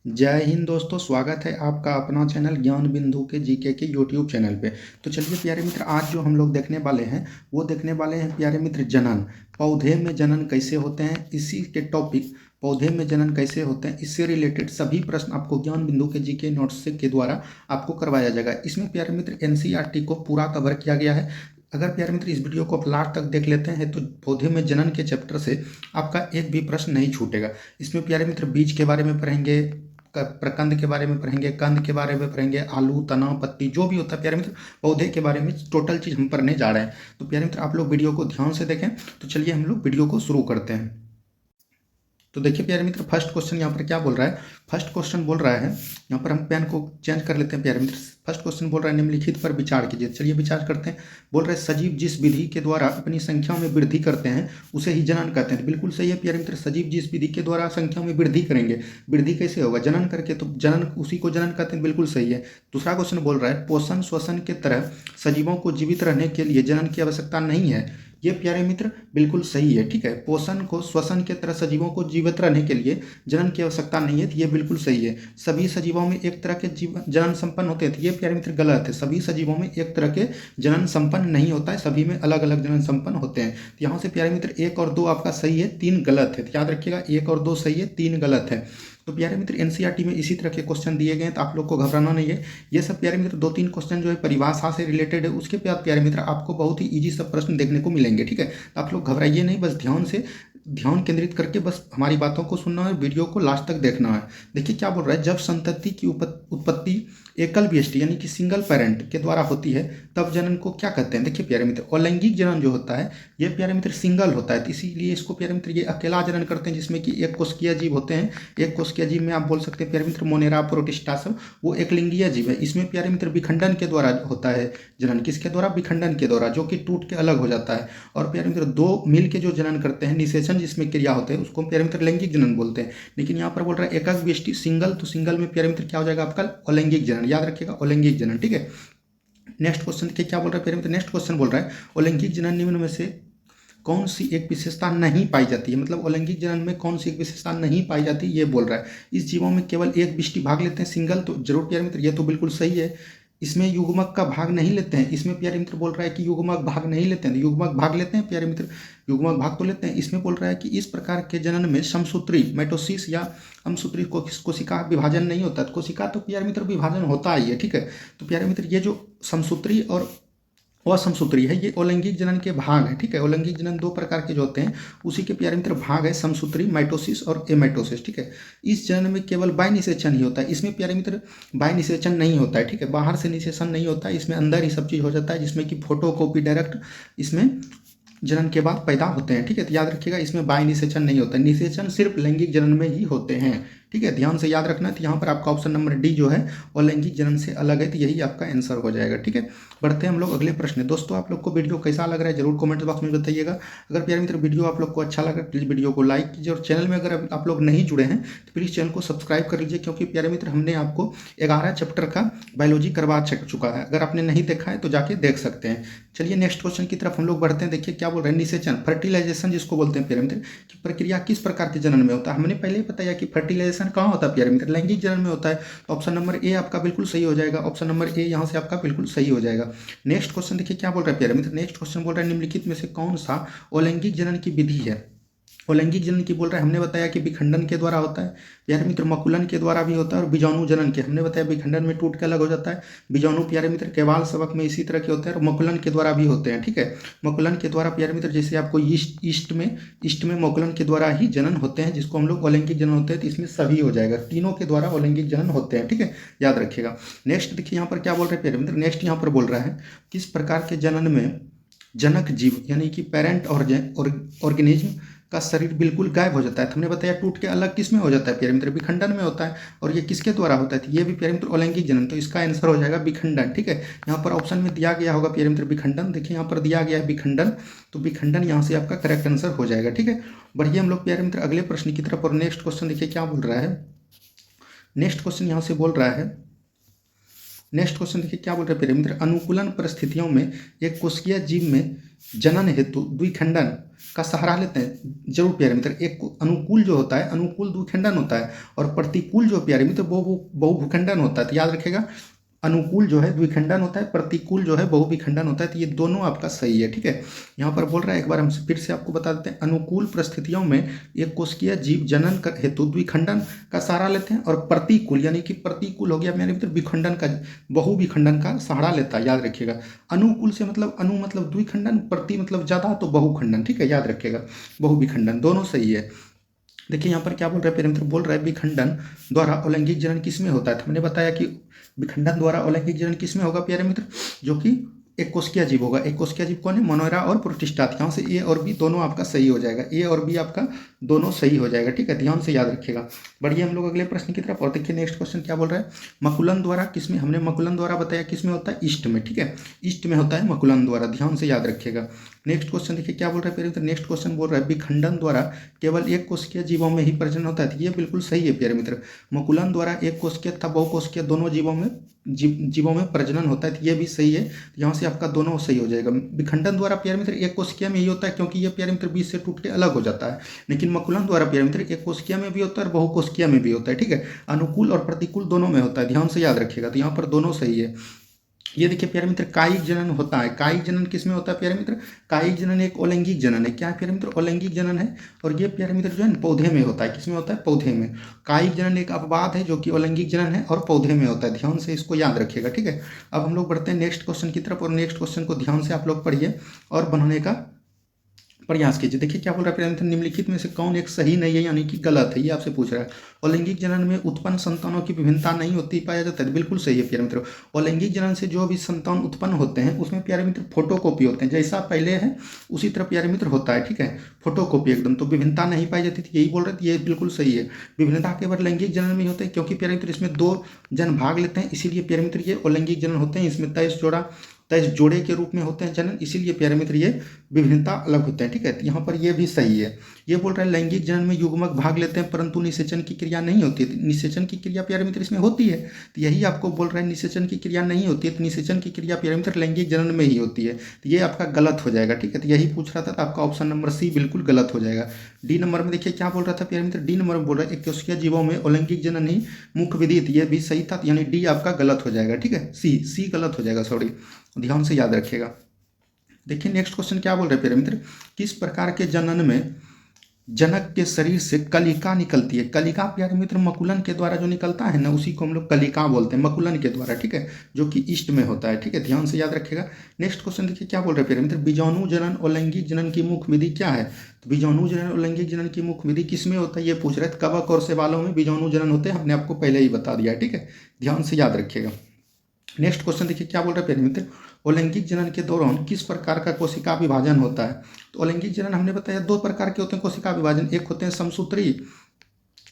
जय हिंद दोस्तों, स्वागत है आपका अपना चैनल ज्ञान बिंदु के जीके के यूट्यूब चैनल पे। तो चलिए प्यारे मित्र, आज जो हम लोग देखने वाले हैं वो देखने वाले हैं प्यारे मित्र जनन। पौधे में जनन कैसे होते हैं, इसी के टॉपिक पौधे में जनन कैसे होते हैं इससे रिलेटेड सभी प्रश्न आपको ज्ञान बिंदु के जीके नोट्स के द्वारा आपको करवाया जाएगा। इसमें प्यारे मित्र एनसीईआरटी को पूरा कवर किया गया है। अगर प्यारे मित्र इस वीडियो को आप लास्ट तक देख लेते हैं तो पौधे में जनन के चैप्टर से आपका एक भी प्रश्न नहीं छूटेगा। इसमें प्यारे मित्र बीज के बारे में पढ़ेंगे, प्रकंद के बारे में पढ़ेंगे, कंद के बारे में पढ़ेंगे, आलू, तना, पत्ती, जो भी होता है प्यारे मित्र पौधे के बारे में टोटल चीज़ हम पढ़ने जा रहे हैं। तो प्यारे मित्र आप लोग वीडियो को ध्यान से देखें। तो चलिए हम लोग वीडियो को शुरू करते हैं। तो देखिए प्यारे मित्र, फर्स्ट क्वेश्चन यहाँ पर क्या बोल रहा है। फर्स्ट क्वेश्चन बोल रहा है, यहाँ पर हम पेन को चेंज कर लेते हैं प्यारे मित्र। फर्स्ट क्वेश्चन बोल रहा है निम्नलिखित पर विचार कीजिए। चलिए विचार करते हैं। बोल रहे सजीव जिस विधि के द्वारा अपनी संख्या में वृद्धि करते हैं उसे ही जनन कहते हैं। बिल्कुल सही है प्यारे मित्र, सजीव जिस विधि के द्वारा संख्या में वृद्धि करेंगे, वृद्धि कैसे होगा, जनन करके, तो जनन उसी को जनन कहते हैं। बिल्कुल सही है। दूसरा क्वेश्चन बोल रहा है पोषण श्वसन के तरह सजीवों को जीवित रहने के लिए जनन की आवश्यकता नहीं है। ये प्यारे मित्र बिल्कुल सही है। ठीक है, पोषण को श्वसन के तरह सजीवों को जीवित रहने के लिए जनन की आवश्यकता नहीं है, तो ये बिल्कुल सही है। सभी सजीवों में एक तरह के जीवन जनन संपन्न होते हैं, तो ये प्यारे मित्र गलत है। सभी सजीवों में एक तरह के जनन संपन्न नहीं होता है, सभी में अलग अलग जनन संपन्न होते हैं। तो यहाँ से प्यारे मित्र 1 और 2 आपका सही है, 3 गलत है। तो याद रखिएगा 1 और 2 सही है, 3 गलत है। तो प्यारे मित्र एनसीईआरटी में इसी तरह के क्वेश्चन दिए गए हैं, तो आप लोग को घबराना नहीं है। ये सब प्यारे मित्र 2-3 क्वेश्चन जो है परिभाषा से रिलेटेड है, उसके बाद प्यारे मित्र आपको बहुत ही इजी सब प्रश्न देखने को मिलेंगे। ठीक है, तो आप लोग घबराइए नहीं, बस ध्यान केंद्रित करके बस हमारी बातों को सुनना है, वीडियो को लास्ट तक देखना है। देखिए क्या बोल रहा है, जब संतति की उत्पत्ति एकल व्यष्टि यानी कि सिंगल पेरेंट के द्वारा होती है तब जनन को क्या कहते हैं। देखिए प्यारे मित्र अलैंगिक जनन जो होता है ये प्यारे मित्र सिंगल होता है, तो इसीलिए इसको प्यारे मित्र ये अकेला जनन करते हैं, जिसमें कि एक कोशिकीय जीव होते हैं। एक कोशिकीय जीव में आप बोल सकते हैं प्यारे मित्र मोनेरा, प्रोटिस्टा, सब वो एक लिंगीय जीव है। इसमें प्यारे मित्र विखंडन के द्वारा होता है जनन। किसके द्वारा, विखंडन के द्वारा, जो कि टूट के अलग हो जाता है। और प्यारे मित्र 2 मिल के जो जनन करते हैं, निषेचन जिसमें क्रिया होते हैं, उसको प्यारे मित्र लैंगिक जनन बोलते हैं। लेकिन यहाँ पर बोल रहा है एकक व्यष्टि सिंगल, तो सिंगल में प्यारे मित्र क्या हो जाएगा आपका अलैंगिक जनन। याद रखिएगा अलैंगिक जनन। ठीक है, नेक्स्ट क्वेश्चन देखिए क्या बोल रहा है प्यारे मित्र। नेक्स्ट क्वेश्चन बोल रहा है अलैंगिक जनन निम्न में से कौन सी एक विशेषता नहीं पाई जाती है। मतलब अलैंगिक जनन में कौन सी एक विशेषता नहीं पाई जाती ये बोल रहा है। इस जीवों में केवल एक व्यष्टि भाग लेते हैं सिंगल, तो जरूर प्यारे मित्र ये तो बिल्कुल सही है। इसमें युग्मक का भाग नहीं लेते हैं। इसमें प्यारे मित्र बोल रहा है कि युग्मक भाग नहीं लेते हैं, युग्मक भाग लेते हैं प्यारे मित्र, युग्मक भाग तो लेते हैं। इसमें बोल रहा है कि इस प्रकार के जनन में समसूत्री मैटोसिस या अमसूत्री कोशिका विभाजन नहीं होता। तो कोशिका तो प्यारे मित्र विभाजन होता ही है। ठीक है, तो प्यारे मित्र ये जो समसूत्री और असमसूत्री है ये अलैंगिक जनन के भाग है। ठीक है, अलैंगिक जनन 2 प्रकार के जो होते हैं उसी के प्यारे मित्र भाग है, समसूत्री, माइटोसिस और एमाइटोसिस। ठीक है, इस जनन में केवल बाह्य निषेचन ही होता है। इसमें प्यारे मित्र बाह्य निषेचन नहीं होता है। ठीक है, बाहर से निषेचन नहीं होता है, इसमें अंदर ही सब चीज़ हो जाता है, जिसमें कि फोटोकॉपी डायरेक्ट इसमें जनन के बाद पैदा होते हैं। ठीक है, तो याद रखिएगा इसमें बाह्य निषेचन नहीं होता है, निषेचन सिर्फ लैंगिक जनन में ही होते हैं। ठीक है, ध्यान से याद रखना। तो यहाँ पर आपका ऑप्शन नंबर डी जो है और लैंगिक जनन से अलग है, तो यही आपका आंसर हो जाएगा। ठीक है, बढ़ते हैं हम लोग अगले प्रश्न। दोस्तों आप लोग को वीडियो कैसा लग रहा है जरूर कमेंट बॉक्स में बताइएगा। अगर प्यारे मित्र वीडियो आप लोग को अच्छा लगा प्लीज़ वीडियो को लाइक कीजिए, और चैनल में अगर आप लोग नहीं जुड़े हैं तो प्लीज़ चैनल को सब्सक्राइब कर लीजिए, क्योंकि प्यारे मित्र हमने आपको 11 चैप्टर का बायोलॉजी करवा चुका है। अगर आपने नहीं देखा है तो जाके देख सकते हैं। चलिए नेक्स्ट क्वेश्चन की तरफ हम लोग बढ़ते हैं। देखिए क्या बोल रहे हैं, निषेचन फर्टिलाइजेशन जिसको बोलते हैं प्यारे मित्र की प्रक्रिया किस प्रकार के जनन में होता है। हमने पहले ही बताया कि फर्टिलाइजेशन कहाँ होता है प्यारे मित्र, लैंगिक जनन में होता है। तो ऑप्शन नंबर ए आपका बिल्कुल सही हो जाएगा। ऑप्शन नंबर ए यहाँ से आपका बिल्कुल सही हो जाएगा। नेक्स्ट क्वेश्चन देखिए क्या बोल रहा है प्यारे मित्र। नेक्स्ट क्वेश्चन बोल रहा है निम्नलिखित में से कौन सा अलैंगिक जनन की विधि है। अलैंगिक जनन की बोल रहा है, हमने बताया कि विखंडन के द्वारा होता है प्यारे मित्र, मकुलन के द्वारा भी होता है, और बीजाणु जनन के हमने बताया विखंडन में टूट के अलग हो जाता है, बीजाणु प्यारे मित्र केवाल सबक में इसी तरह के होते हैं, और मकुलन के द्वारा भी होते हैं। ठीक है, मकुलन के द्वारा प्यारे मित्र जैसे आपको ईस्ट में मकुलन के द्वारा ही जनन होते हैं, जिसको हम लोग अलैंगिक जनन होते हैं। तो इसमें सभी हो जाएगा, तीनों के द्वारा अलैंगिक जनन होते हैं। ठीक है, याद रखिएगा। नेक्स्ट देखिए यहाँ पर क्या बोल रहे हैं प्यारे मित्र। नेक्स्ट यहाँ पर बोल रहा है किस प्रकार के जनन में जनक जीव यानी कि पेरेंट ऑर्गेनिज्म का शरीर बिल्कुल गायब हो जाता है। तो हमने बताया टूट के अलग किस में हो जाता है प्यारे मित्र, विखंडन में होता है। और ये किसके द्वारा होता है, तो ये भी प्यारे मित्र अलैंगिक जनन, तो इसका आंसर हो जाएगा विखंडन। ठीक है, यहाँ पर ऑप्शन में दिया गया होगा प्यारे मित्र विखंडन, देखिए यहाँ पर दिया गया है विखंडन, तो विखंडन यहाँ से आपका करेक्ट आंसर हो जाएगा। ठीक है, बढ़िए हम लोग प्यारे मित्र अगले प्रश्न की तरफ। और नेक्स्ट क्वेश्चन देखिए क्या बोल रहा है। नेक्स्ट क्वेश्चन यहाँ से बोल रहा है, नेक्स्ट क्वेश्चन देखिए क्या बोल रहे हैं प्यारे मित्र। अनुकूलन परिस्थितियों में एक कोशिकीय जीव में जनन हेतु द्विखंडन का सहारा लेते हैं? जरूर प्यारे मित्र। एक अनुकूल जो होता है, अनुकूल द्विखंडन होता है, और प्रतिकूल जो प्यारे मित्र वो बहुविखंडन होता है। तो याद रखेगा, अनुकूल जो है द्विखंडन होता है, प्रतिकूल जो है बहुविखंडन होता है। तो ये दोनों आपका सही है, ठीक है। यहाँ पर बोल रहा है, एक बार हम फिर से आपको बता देते हैं, अनुकूल परिस्थितियों में एक कोशिकीय जीव जनन हेतु द्विखंडन का सहारा लेते हैं, और प्रतिकूल यानी कि प्रतिकूल हो गया मेरे मित्र विखंडन का, बहुविखंडन का सहारा लेता है। याद रखिएगा, अनुकूल से मतलब अनु मतलब द्विखंडन, प्रति मतलब ज्यादा, तो बहुखंडन, ठीक है। याद रखिएगा, बहुविखंडन दोनों सही है। देखिए यहाँ पर क्या बोल रहा है प्यारे मित्र, बोल रहा है विखंडन द्वारा अलैंगिक जनन किसमें होता है? तो हमने बताया कि विखंडन द्वारा अलैंगिक जनन किसमें होगा प्यारे मित्र, जो कि एक कोशिकीय जीव होगा। एक कोशिकीय जीव कौन है? मोनोरा और प्रोटिस्टा। यहाँ से ए और बी दोनों आपका सही हो जाएगा, ए और बी आपका दोनों सही हो जाएगा, ठीक है। ध्यान से याद रखिएगा। बढ़िए, हम लोग अगले प्रश्न की तरफ। और देखिए नेक्स्ट क्वेश्चन क्या बोल रहा है, मकुलन द्वारा किसमें? हमने मकुलन द्वारा बताया किसमें होता है? ईस्ट में, ठीक है। ईस्ट में होता है मकुलन द्वारा, ध्यान से याद रखिएगा। नेक्स्ट क्वेश्चन देखिए क्या बोल रहा है प्यारे मित्र, नेक्स्ट क्वेश्चन बोल रहा है विखंडन द्वारा केवल एक कोशिकीय जीवों में ही प्रजनन होता है। ये बिल्कुल सही है प्यारे मित्र। मकुलन द्वारा एक कोशिकीय तथा बहुकोशिकीय दोनों जीवों में प्रजनन होता है। ये भी सही है, यहाँ से आपका दोनों सही हो जाएगा। विखंडन द्वारा प्यारे मित्र एक कोशिकीय में ही होता है, क्योंकि ये प्यारे मित्र बीज से टूट के अलग हो जाता है। लेकिन मकुलन द्वारा प्यारे मित्र एक कोशिकीय में भी होता है और बहुकोशिकीय में भी होता है, ठीक है। अनुकूल और प्रतिकूल दोनों में होता है, ध्यान से याद रखिएगा। तो यहाँ पर दोनों सही है। ये देखिए प्यारे मित्र, कायिक जनन होता है। कायिक जनन किसमें होता है प्यारे मित्र? कायिक जनन एक अलैंगिक जनन है। क्या है प्यारे मित्र? अलैंगिक जनन है। और ये प्यारे मित्र जो है पौधे में होता है। किसमें होता है? पौधे में। कायिक जनन एक अपवाद है जो कि अलैंगिक जनन है और पौधे में होता है। ध्यान से इसको याद रखिएगा, ठीक है। अब हम लोग बढ़ते हैं नेक्स्ट क्वेश्चन की तरफ, और नेक्स्ट क्वेश्चन को ध्यान से आप लोग पढ़िए और बनाने का प्रयास कीजिए। देखिए क्या बोल रहा है प्यारे मित्र, निम्नलिखित में से कौन एक सही नहीं है, यानी कि गलत है, ये आपसे पूछ रहा है। अलैंगिक जनन में उत्पन्न संतानों की विभिन्नता नहीं होती, पाया जाता है। बिल्कुल सही है प्यारे मित्र। अलैंगिक जनन से जो भी संतान उत्पन्न होते हैं उसमें प्यारे मित्र फोटोकॉपी होते हैं, जैसा पहले है उसी तरह प्यारे मित्र होता है, ठीक है। फोटोकॉपी एकदम, तो विभिन्नता नहीं पाई जाती थी, यही बोल रहे थे। ये बिल्कुल सही है। विभिन्नता केवल लैंगिक जनन में ही होते हैं, क्योंकि प्यारे मित्र इसमें दो जन भाग लेते हैं, इसीलिए प्यारे मित्र ये अलैंगिक जनन होते हैं। इसमें 23 जोड़े के रूप में होते हैं जनन, इसीलिए प्यारे मित्र ये विभिन्नता अलग होते हैं, ठीक है। यहाँ पर ये भी सही है। ये बोल रहा है लैंगिक जनन में युग्मक भाग लेते हैं, परंतु निषेचन की क्रिया नहीं होती है। निषेचन की क्रिया प्यारे मित्र इसमें होती है, तो यही आपको बोल रहा है निषेचन की क्रिया नहीं होती है। तो निषेचन की क्रिया प्यारे मित्र लैंगिक जनन में ही होती है, तो ये आपका गलत हो जाएगा, ठीक है। तो यही पूछ रहा था, तो आपका ऑप्शन नंबर सी बिल्कुल गलत हो जाएगा। डी नंबर में देखिए क्या बोल रहा था प्यारे मित्र, डी नंबर में बोल रहा है एक कोशिकीय जीवों में अलैंगिक जनन ही मुख्य विधि, ये भी सही था, यानी डी आपका गलत हो जाएगा, ठीक है। सी गलत हो जाएगा, सॉरी, ध्यान से याद रखिएगा। देखिए नेक्स्ट क्वेश्चन क्या बोल रहे हैं प्यारे मित्र, किस प्रकार के जनन में जनक के शरीर से कलिका निकलती है? कलिका प्यारे मित्र मकुलन के द्वारा जो निकलता है ना, उसी को हम लोग कलिका बोलते हैं, मकुलन के द्वारा, ठीक है, जो कि ईस्ट में होता है, ठीक है। ध्यान से याद रखिएगा। नेक्स्ट क्वेश्चन देखिए क्या बोल रहे हैं प्यारे मित्र, बीजाणु जनन और लैंगिक जनन की मुख्य विधि क्या है? तो बीजाणु जनन और लैंगिक जनन की मुख्य विधि किसमें होता है, ये पूछ रहे थे। कवक और शैवालों में बीजाणु जनन होते हैं, हमने आपको पहले ही बता दिया है, ठीक है। ध्यान से याद रखिएगा। नेक्स्ट क्वेश्चन देखिए क्या बोल रहे हैं प्यारे मित्र, अलैंगिक जनन के दौरान किस प्रकार का कोशिका विभाजन होता है? तो अलैंगिक जनन हमने बताया दो प्रकार के होते हैं कोशिका विभाजन, एक होते हैं समसूत्री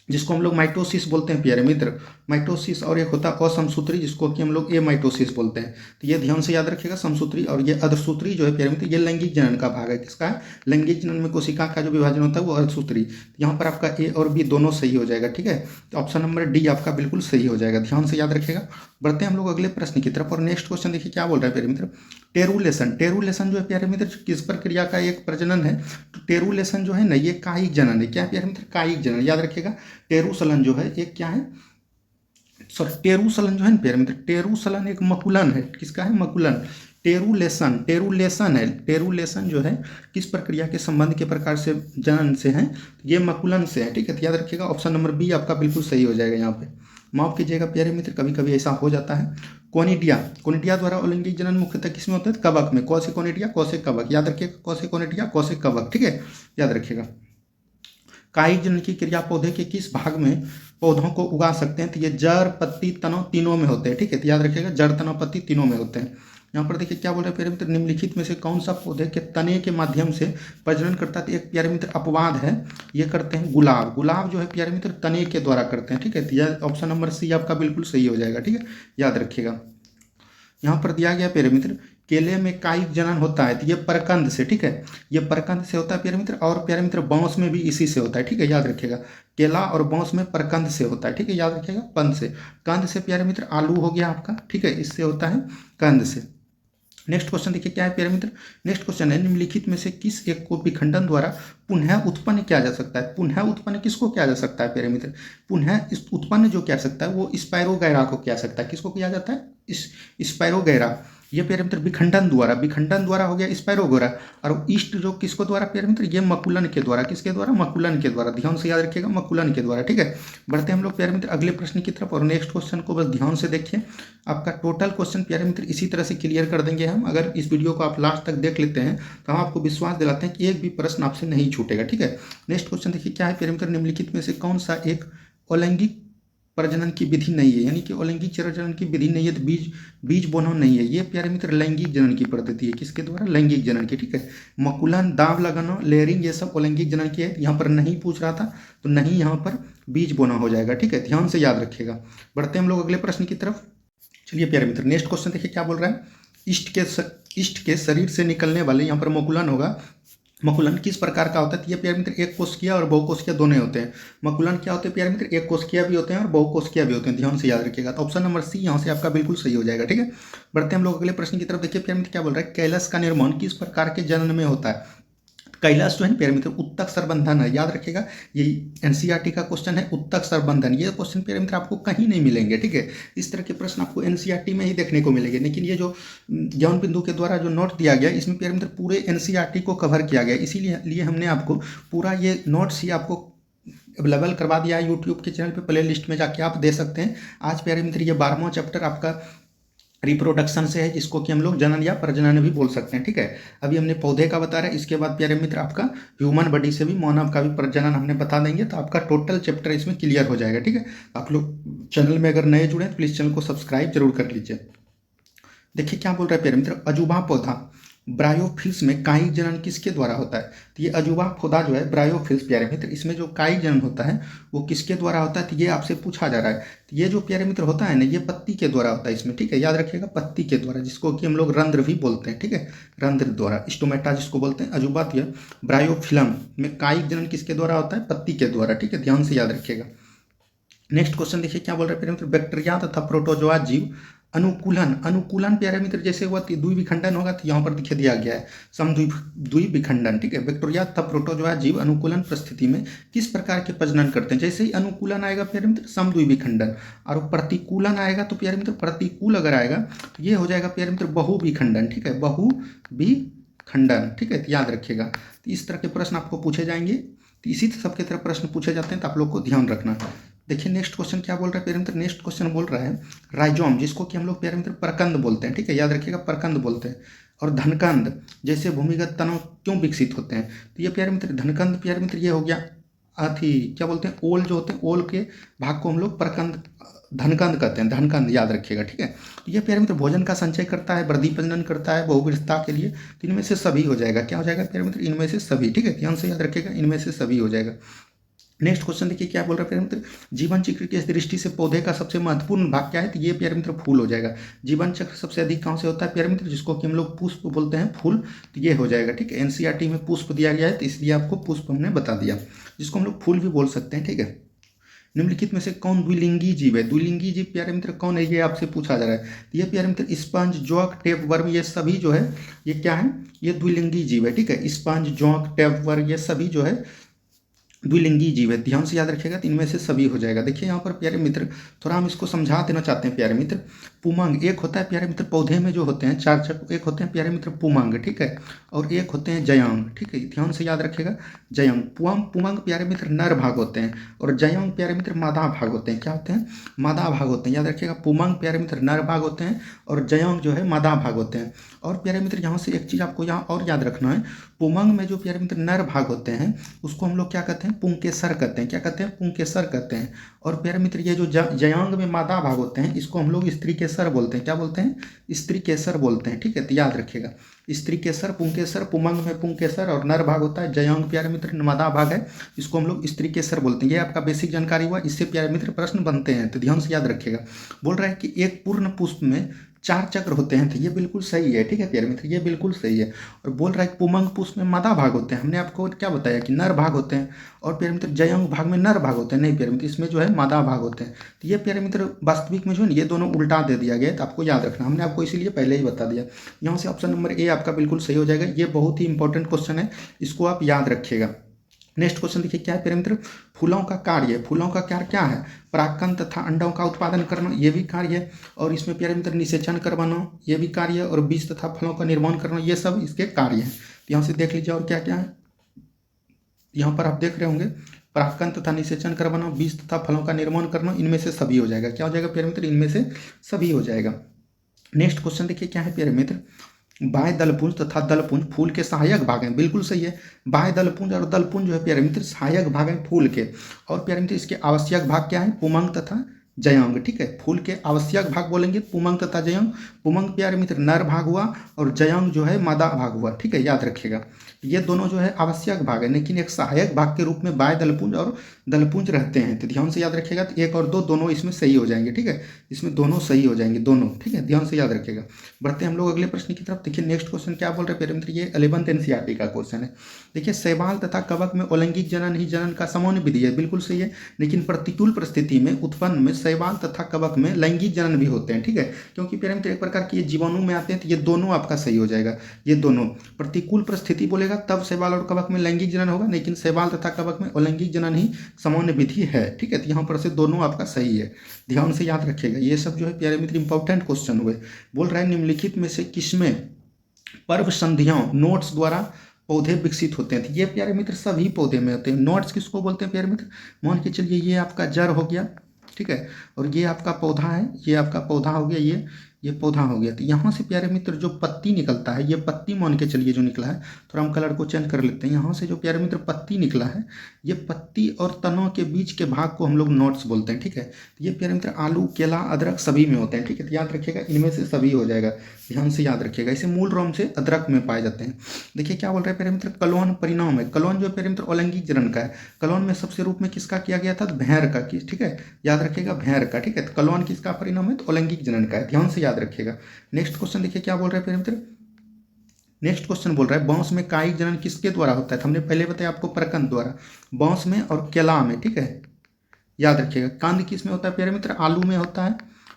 जिसको हम लोग माइटोसिस बोलते हैं प्यारे मित्र, माइटोसिस, और एक होता है असमसूत्री जिसको कि हम लोग ए माइटोसिस बोलते हैं। तो ये ध्यान से याद रखिएगा, समसूत्री और ये अर्धसूत्री जो है प्यारे मित्र ये लैंगिक जनन का भाग है। किसका है? लैंगिक जनन में कोशिका का जो विभाजन होता है वो अर्धसूत्री। तो यहाँ पर आपका ए और बी दोनों सही हो जाएगा, ठीक है। तो ऑप्शन नंबर डी आपका बिल्कुल सही हो जाएगा, ध्यान से याद रखिएगा। बढ़ते हैं हम लोग अगले प्रश्न की तरफ, और नेक्स्ट क्वेश्चन देखिए क्या बोल रहा है प्यारे मित्र, टेरुलेशन। टेरुलेशन जो है प्यारे मित्र किस प्रक्रिया का एक प्रजनन है? तो टेरुलेशन जो है ना ये कायिक जनन है। क्या है प्यारे मित्र? कायिक जनन, याद रखिएगा। टेरुसलन जो है एक क्या है, सॉरी टेरुसलन जो है ना प्यारे मित्र, टेरुसलन एक मकुलन है। किसका है? मकुलन। टेरुलेशन है। टेरुलेशन जो है किस प्रक्रिया के संबंध के प्रकार से जनन से है? ये मकुलन से है, ठीक है। तो याद रखिएगा ऑप्शन नंबर बी आपका बिल्कुल सही हो जाएगा। यहाँ पे माफ कीजिएगा प्यारे मित्र, कभी कभी ऐसा हो जाता है। कोनिडिया द्वारा अलैंगिक जनन मुख्यतः किसमें होता है? कवक में। कौन से कोनिडिया? कौशिक कवक, याद रखिएगा। कौन से कोनिडिया? कौशिक कवक, ठीक है, याद रखिएगा। कायिक जनन की क्रिया पौधे के किस भाग में पौधों को उगा सकते हैं? तो ये जड़, पत्ती, तनों तीनों में होते हैं, ठीक है। तो याद रखिएगा जड़, तनों, पत्ती तीनों में होते हैं। यहाँ पर देखिए क्या बोल रहे हैं प्यारे मित्र, निम्नलिखित में से कौन सा पौधे के तने के माध्यम से प्रजनन करता है? एक प्यारे मित्र अपवाद है, ये करते हैं गुलाब। गुलाब जो है प्यारे मित्र तने के द्वारा करते हैं, ठीक है। तो यह ऑप्शन नंबर सी आपका बिल्कुल सही हो जाएगा, ठीक है, याद रखिएगा। यहाँ पर दिया गया प्यारे मित्र केले में कायिक जनन होता है, तो ये परकंद से, ठीक है, ये परकंद से होता है प्यारे मित्र। और प्यारे मित्र बांस में भी इसी से होता है, ठीक है, याद रखिएगा। केला और बांस में परकंद से होता है, ठीक है, याद रखिएगा। कंद से, कंद से प्यारे मित्र आलू हो गया आपका, ठीक है, इससे होता है कंद से। नेक्स्ट क्वेश्चन देखिए क्या है प्यारे मित्र। नेक्स्ट क्वेश्चन है निम्नलिखित में से किस एक को विखंडन द्वारा पुनः उत्पन्न किया जा सकता है। पुनः उत्पन्न किसको किया जा सकता है प्यारे मित्र। पुनः इस उत्पन्न जो किया सकता है वो स्पाइरोगैरा को किया सकता है। किसको किया जाता है, इस स्पाइरोगैरा। ये प्यारे मित्र विखंडन द्वारा हो गया स्पाइरोगोरा। और ईस्ट जो किसको द्वारा प्यारे मित्र, ये मकुलन के द्वारा। किसके द्वारा, मकुलन के द्वारा। ध्यान से याद रखिएगा, मकुलन के द्वारा। ठीक है, बढ़ते हैं हम लोग प्यारे मित्र अगले प्रश्न की तरफ। और नेक्स्ट क्वेश्चन को बस ध्यान से देखिए। आपका टोटल क्वेश्चन प्यारे मित्र इसी तरह से क्लियर कर देंगे हम। अगर इस वीडियो को आप लास्ट तक देख लेते हैं तो हम आपको विश्वास दिलाते हैं कि एक भी प्रश्न आपसे नहीं छूटेगा। ठीक है, नेक्स्ट क्वेश्चन देखिए क्या है प्यारे मित्र। निम्नलिखित में से कौन सा एक अलैंगिक प्रजनन की विधि नहीं है, यानी कि अलैंगिक प्रजनन की विधि नहीं है तो बीज बोना नहीं है। ये प्यारे मित्र लैंगिक जनन की पद्धति है। किसके द्वारा, लैंगिक जनन की। ठीक है, मकुलन, दाब लगाना, लेयरिंग, ये सब अलैंगिक जनन की है। यहाँ पर नहीं पूछ रहा था तो नहीं, यहाँ पर बीज बोना हो जाएगा। ठीक है, ध्यान से याद रखिएगा। बढ़ते हैं हम लोग अगले प्रश्न की तरफ। चलिए प्यारे मित्र नेक्स्ट क्वेश्चन देखिए क्या बोल रहा है। इष्ट के शरीर से निकलने वाले, यहाँ पर मकुलन होगा। मकुलन किस प्रकार का होता है, तो ये प्यारे मित्र एक कोशिकीय और बहुकोशिकीय दोनों होते हैं। मकुलन क्या होते हैं प्यारे मित्र, एक कोशिकीय भी होते हैं और बहुकोशिकीय भी होते हैं। ध्यान से याद रखिएगा। तो ऑप्शन नंबर सी यहाँ से आपका बिल्कुल सही हो जाएगा। ठीक है, बढ़ते हैं हम लोग अगले प्रश्न की तरफ। देखिए प्यारे मित्र क्या बोल रहा है। कैलाश का निर्माण किस प्रकार के जनन में होता है। कैलाश जो है प्यारे मित्र उत्तक सरबंधन है। याद रखिएगा, ये एनसीईआरटी का क्वेश्चन है, उत्तक सरबंधन। ये क्वेश्चन प्यारे मित्र आपको कहीं नहीं मिलेंगे। ठीक है, इस तरह के प्रश्न आपको एनसीईआरटी में ही देखने को मिलेंगे। लेकिन ये जो ज्ञान बिंदु के द्वारा जो नोट दिया गया, इसमें प्यारे मित्र पूरे एनसीईआरटी को कवर किया गया। इसीलिए हमने आपको पूरा ये नोट्स ही आपको अवेलेबल करवा दिया है यूट्यूब के चैनल पे। प्ले लिस्ट में जाके आप दे सकते हैं। आज प्यारे मित्र ये 12वां चैप्टर आपका रिप्रोडक्शन से है, जिसको कि हम लोग जनन या प्रजनन भी बोल सकते हैं। ठीक है, अभी हमने पौधे का बता रहे हैं। इसके बाद प्यारे मित्र आपका ह्यूमन बॉडी से भी मानव का भी प्रजनन हमने बता देंगे। तो आपका टोटल चैप्टर इसमें क्लियर हो जाएगा। ठीक है, आप लोग चैनल में अगर नए जुड़े तो प्लीज़ चैनल को सब्सक्राइब जरूर कर लीजिए। देखिए क्या बोल रहा है प्यारे मित्र। अजूबा पौधा ब्रायोफिल्स में कायिक जनन किसके द्वारा होता है। तो ये अजूबा पौधा जो है ब्रायोफिल्स प्यारे मित्र, इसमें जो कायिक जनन होता है वो किसके द्वारा होता है, तो ये आपसे पूछा जा रहा है। तो ये जो प्यारे मित्र होता है ना, ये पत्ती के द्वारा होता है इसमें। ठीक है, याद रखिएगा, पत्ती के द्वारा, जिसको कि हम लोग रंध्र भी बोलते हैं। ठीक है, रंध्र द्वारा, स्टोमेटा जिसको बोलते हैं। अजूबा ब्रायोफिल्म में कायिक जनन किसके द्वारा होता है, पत्ती के द्वारा। ठीक है, ध्यान से याद रखिएगा। नेक्स्ट क्वेश्चन देखिए क्या बोल रहे हैं प्यारे मित्र। बैक्टीरिया तथा प्रोटोजोआ जीव अनुकूलन प्यारे मित्र जैसे हुआ द्विविखंडन होगा, तो यहाँ पर दिखे दिया गया है द्विविखंडन। ठीक है, बैक्टीरिया तथा प्रोटोजोआ जीव अनुकूलन परिस्थिति में किस प्रकार के प्रजनन करते हैं। जैसे ही अनुकूलन आएगा प्यारे मित्र समद्विविखंडन, और प्रतिकूलन आएगा तो प्यारे मित्र प्रतिकूल अगर आएगा तो ये हो जाएगा प्यारे मित्र बहुविखंडन। ठीक है, बहुविखंडन। ठीक है, तो याद रखिएगा। तो इस तरह के प्रश्न आपको पूछे जाएंगे। तो इसी सबके तरह प्रश्न पूछे जाते हैं, तो आप लोग को ध्यान रखना। देखिए नेक्स्ट क्वेश्चन क्या बोल रहा है प्यारे मित्र। नेक्स्ट क्वेश्चन बोल रहा है राइजोम, जिसको कि हम लोग प्यारे मित्र प्रकंद बोलते हैं। ठीक है, याद रखिएगा, प्रकंद बोलते हैं। और धनकंद जैसे भूमिगत तनव क्यों विकसित होते हैं। तो ये प्यारे मित्र धनकंद प्यारे मित्र ये हो गया अथी क्या बोलते हैं, ओल जो होते हैं, ओल के भाग को हम लोग प्रकंद धनकंद कहते हैं। धनकंद याद रखिएगा। ठीक है, तो ये प्यारे मित्र भोजन का संचय करता है, वृद्धि प्रजनन करता है बहुविधता के लिए। तो इनमें से सभी हो जाएगा। क्या हो जाएगा प्यारे मित्र, इनमें से सभी। ठीक है, ध्यान से याद रखिएगा, इनमें से सभी हो जाएगा। नेक्स्ट क्वेश्चन देखिए क्या बोल रहा है प्यारे मित्र। जीवन चक्र की दृष्टि से पौधे का सबसे महत्वपूर्ण भाग क्या है, तो ये प्यारे मित्र फूल हो जाएगा। जीवन चक्र सबसे अधिक कहाँ से होता है प्यारे मित्र, जिसको कि हम लोग पुष्प बोलते हैं, फूल, तो ये हो जाएगा। ठीक है, एनसीईआरटी में पुष्प दिया गया है, तो इसलिए आपको पुष्प हमने बता दिया, जिसको हम लोग फूल भी बोल सकते हैं। ठीक है, निम्नलिखित में से कौन द्विलिंगी जीव है। द्विलिंगी जीव प्यारे मित्र कौन है, ये आपसे पूछा जा रहा है। तो ये प्यारे मित्र स्पंज, जोंक, टेपवर्म, ये सभी जो है ये क्या है, ये द्विलिंगी जीव है। ठीक है, स्पंज, जोंक, टेपवर्म ये सभी जो है द्विलिंगी जीव है। ध्यान से याद रखिएगा, तो इनमें से सभी हो जाएगा। देखिए यहाँ पर प्यारे मित्र थोड़ा हम इसको समझा देना चाहते हैं प्यारे मित्र। पुमंग एक होता है प्यारे मित्र पौधे में जो होते हैं चार चक, एक होते हैं प्यारे मित्र पुमंग। ठीक है, और एक होते हैं जयांग। ठीक है, ध्यान से याद रखिएगा, जयांग। पुमंग प्यारे मित्र नर भाग होते हैं और जयांग प्यारे मित्र मादा भाग होते हैं। क्या होते हैं, मादा भाग होते हैं। याद रखिएगा, पुमंग प्यारे मित्र नर भाग होते हैं और जयांग जो है मादा भाग होते हैं। और प्यारे मित्र यहाँ से एक चीज़ आपको यहाँ और याद रखना है, पुमंग में जो प्यारे मित्र नर भाग होते हैं उसको हम लोग क्या कहते हैं, पुंकेसर कहते हैं। क्या कहते हैं, पुंकेसर कहते हैं। और प्यारे मित्र ये जो जयांग में मादा भाग होते हैं इसको हम लोग स्त्री केसर बोलते हैं। क्या बोलते हैं, स्त्री केसर बोलते हैं। ठीक है, तो याद रखिएगा, स्त्री केसर, पुंकेसर। पुमंग में पुंकेसर और नर भाग होता है। जयांग प्यारे मित्र मादा भाग है, इसको हम लोग स्त्री केसर बोलते हैं। ये आपका बेसिक जानकारी हुआ, इससे प्यारे मित्र प्रश्न बनते हैं, तो ध्यान से याद रखिएगा। बोल रहा है कि एक पूर्ण पुष्प में 4 चक्र होते हैं, तो ये बिल्कुल सही है। ठीक है प्यारे मित्र, ये बिल्कुल सही है। और बोल रहा है कि पुमंग पुष्प में मादा भाग होते हैं, हमने आपको क्या बताया कि नर भाग होते हैं। और प्यारे मित्र जयंग भाग में नर भाग होते हैं, नहीं प्यारे मित्र, इसमें जो है मादा भाग होते हैं। तो ये प्यारे मित्र वास्तविक में जो है ये दोनों उल्टा दे दिया गया है, तो आपको याद रखना, हमने आपको इसीलिए पहले ही बता दिया। यहाँ से ऑप्शन नंबर ए आपका बिल्कुल सही हो जाएगा। ये बहुत ही इंपॉर्टेंट क्वेश्चन है, इसको आप याद रखिएगा। नेक्स्ट क्वेश्चन देखिए क्या है प्यारे मित्र, फूलों का कार्य, फूलों का कार्य क्या है, परागकण तथा अंडों का उत्पादन करना, ये भी कार्य है। और इसमें प्यारे मित्र निषेचन करवाना, ये भी कार्य है। और बीज तथा फलों का निर्माण करना, ये सब इसके कार्य हैं। तो यहाँ से देख लीजिए और क्या क्या है, यहाँ पर आप देख रहे होंगे परागकण तथा निषेचन करवाना, बीज तथा फलों का निर्माण करना, इनमें से सभी हो जाएगा। क्या हो जाएगा प्यारे मित्र, इनमें से सभी हो जाएगा। नेक्स्ट क्वेश्चन देखिए क्या है प्यारे मित्र, बाह्य दलपुंज तथा दलपुंज फूल के सहायक भाग हैं, बिल्कुल सही है। बाह्य दलपुंज और दलपुंज जो है प्यारे मित्र सहायक भाग हैं फूल के। और प्यारे मित्र इसके आवश्यक भाग क्या है, पुमंग तथा जयांग। ठीक है, फूल के आवश्यक भाग बोलेंगे पुमंग तथा जयांग। पुमंग प्यारे मित्र नर भाग हुआ और जयांग जो है मादा भाग हुआ। ठीक है, याद रखिएगा ये दोनों जो है आवश्यक भाग है, लेकिन एक सहायक भाग के रूप में बाह्य दलपुंज और दलपुंज रहते हैं। तो ध्यान से याद रखिएगा, तो 1 और 2 दोनों इसमें सही हो जाएंगे। ठीक है, इसमें दोनों सही हो जाएंगे दोनों। ठीक है, ध्यान से याद रखिएगा। बढ़ते हैं हम लोग अगले प्रश्न की तरफ। देखिए नेक्स्ट क्वेश्चन क्या बोल रहे हैं प्यारे मित्र, ये 11th एनसीईआरटी का क्वेश्चन है। देखिए शैवाल तथा कवक में अलैंगिक जनन ही जनन का सामान्य विधि है, बिल्कुल सही है। लेकिन प्रतिकूल परिस्थिति में उत्पन्न में शैवाल तथा कवक में लैंगिक जनन भी होते हैं। ठीक है, क्योंकि प्यारे मित्र एक प्रकार की ये जीवाणु में आते हैं, तो ये दोनों आपका सही हो जाएगा। ये दोनों प्रतिकूल परिस्थिति बोलेगा तब शैवाल और कवक में लैंगिक जनन होगा, लेकिन शैवाल तथा कवक में अलैंगिक जनन ही सामान्य विधि है। ठीक है, तो यहाँ पर से दोनों आपका सही है, ध्यान से याद रखिएगा। ये सब जो है प्यारे मित्र इंपॉर्टेंट क्वेश्चन हुए। बोल रहा है निम्नलिखित में से किसमें पर्व संधियाओं नोट्स द्वारा पौधे विकसित होते हैं। तो ये प्यारे मित्र सभी पौधे में होते हैं। नोट्स किसको बोलते हैं प्यारे मित्र, मान के चलिए ये आपका जड़ हो गया, ठीक है, और ये आपका पौधा है, ये आपका पौधा हो गया, ये पौधा हो गया। तो यहाँ से प्यारे मित्र जो पत्ती निकलता है, ये पत्ती मान के चलिए जो निकला है, थोड़ा हम कलर को चेंज कर लेते हैं। यहाँ से जो प्यारे मित्र पत्ती निकला है, ये पत्ती और तनों के बीच के भाग को हम लोग नोट्स बोलते हैं। ठीक है, ये प्यारे मित्र आलू, केला, अदरक सभी में होते हैं। ठीक है, तो याद रखिएगा इनमें से सभी हो जाएगा, ध्यान से याद रखिएगा। इसे मूल रूप से अदरक में पाए जाते हैं। देखिए क्या बोल रहे हैं प्यारे मित्र, कलोन परिणाम है। कलोन जो प्यारे मित्र अलैंगिक जनन का है। कलोन में सबसे रूप में किसका किया गया था, भैंर का। ठीक है, याद रखिएगा भैंर का। ठीक है, तो कलोन किसका परिणाम है, तो अलैंगिक जनन का है, ध्यान से याद रखिएगा। नेक्स्ट क्वेश्चन देखिए क्या बोल रहे हैं प्यारे मित्र, नेक्स्ट क्वेश्चन बोल रहा है बांस में कायिक जनन किसके द्वारा होता है। तो हमने पहले बताया आपको परकन द्वारा, बांस में और केला में। ठीक है, याद रखिएगा। कांद किस में होता है प्यारे मित्र, आलू में होता है।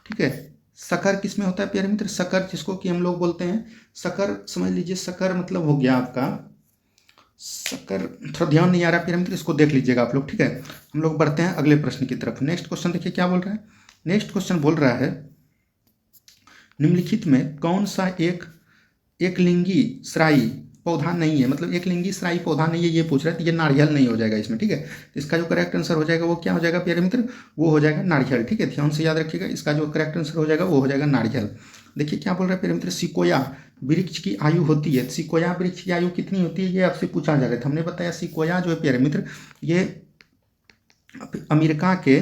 ठीक है, शक्कर किस में होता है प्यारे मित्र, शक्कर जिसको कि हम लोग बोलते हैं शक्कर, समझ लीजिए शक्कर मतलब हो गया आपका शक्कर, थोड़ा ध्यान नहीं आ रहा प्यारे मित्र, इसको देख लीजिएगा आप लोग। ठीक है, हम लोग बढ़ते हैं अगले प्रश्न की तरफ। नेक्स्ट क्वेश्चन देखिए क्या बोल रहा है, नेक्स्ट क्वेश्चन बोल रहा है निम्नलिखित में कौन सा एक लिंगी सराई पौधा नहीं है, मतलब एक लिंगी सराई पौधा नहीं है, ये पूछ रहा है। तो ये नारियल नहीं हो जाएगा इसमें। ठीक है, तो इसका जो करेक्ट आंसर हो जाएगा वो क्या हो जाएगा प्यारे मित्र, वो हो जाएगा नारियल। ठीक है, ध्यान से याद रखिएगा, इसका जो करेक्ट आंसर हो जाएगा वो हो जाएगा नारियल। देखिए क्या बोल रहा है प्यारे मित्र, सिकोया वृक्ष की आयु होती है। सिकोया वृक्ष की आयु कितनी होती है, ये आपसे पूछा जा रहा था। हमने बताया सिकोया जो है प्यारे मित्र, ये अमेरिका के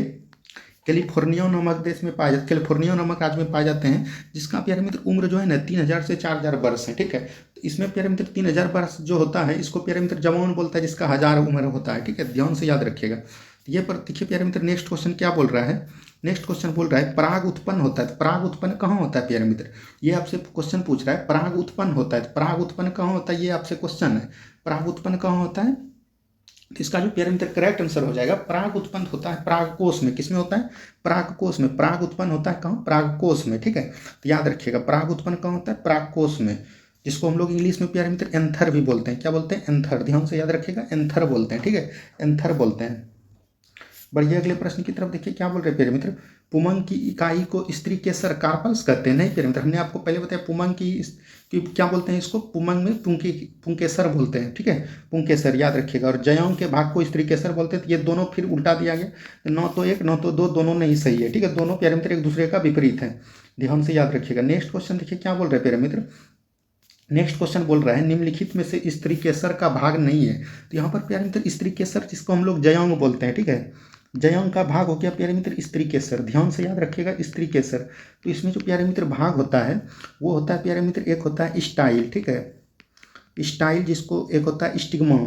कैलिफोर्निया नामक देश में पाए जाते, कैलिफोर्निया नामक राज्य में पाए जाते हैं, जिसका प्यारे मित्र उम्र जो है ना 3000 से 4000 वर्ष है। ठीक है, तो इसमें प्यारे मित्र 3000 वर्ष जो होता है, इसको प्यारे मित्र जवान बोलता है, जिसका 1000 उम्र होता है। ठीक है, ध्यान से याद रखिएगा। तो ये पर देखिए प्यारे मित्र नेक्स्ट क्वेश्चन क्या बोल रहा है, नेक्स्ट क्वेश्चन बोल रहा है पराग उत्पन्न होता है। पराग उत्पन्न कहाँ होता है प्यारे मित्र, ये आपसे क्वेश्चन पूछ रहा है। पराग उत्पन्न होता है, पराग उत्पन्न कहाँ होता है, ये आपसे क्वेश्चन है। पराग उत्पन्न कहाँ होता है, तो इसका जो प्यारे मित्र करेक्ट आंसर हो जाएगा, पराग उत्पन्न होता है परागकोश में। किसमें होता है, परागकोश में। पराग उत्पन्न होता है कहाँ, परागकोश में। ठीक है, तो याद रखिएगा पराग उत्पन्न कहाँ होता है, परागकोश में, जिसको हम लोग इंग्लिश में प्यारे मित्र एंथर भी बोलते हैं। क्या बोलते हैं, एंथर, ध्यान से याद रखिएगा, एंथर बोलते हैं। ठीक है, एंथर बोलते हैं। बढ़िए अगले प्रश्न की तरफ देखिए क्या बोल रहे हैं प्यारे मित्र, पुमंग की इकाई को स्त्री केसर कार्पल्स कहते हैं। नहीं प्यारे मित्र, हमने आपको पहले बताया पुमंग की क्या बोलते हैं, इसको पुमंग में पुंकेसर बोलते हैं। ठीक है, पुंकेसर याद रखिएगा। और जयांग के भाग को स्त्री केसर बोलते हैं। तो ये दोनों फिर उल्टा दिया गया, न तो एक न तो दो, दोनों नहीं सही है। ठीक है, दोनों प्यारे मित्र एक दूसरे का विपरीत है, ध्यान से याद रखिएगा। नेक्स्ट क्वेश्चन देखिए क्या बोल रहे हैं प्यारे मित्र, नेक्स्ट क्वेश्चन बोल रहा है निम्नलिखित में से स्त्री केसर का भाग नहीं है। तो यहाँ पर प्यारे मित्र स्त्री केसर जिसको हम लोग जयांग बोलते हैं। ठीक है, जयांग का भाग हो गया प्यारे मित्र स्त्री केसर, ध्यान से याद रखिएगा स्त्री केसर। तो इसमें जो प्यारे मित्र भाग होता है वो होता है प्यारे मित्र, एक होता है स्टाइल। ठीक है, स्टाइल जिसको एक होता है स्टिग्मा,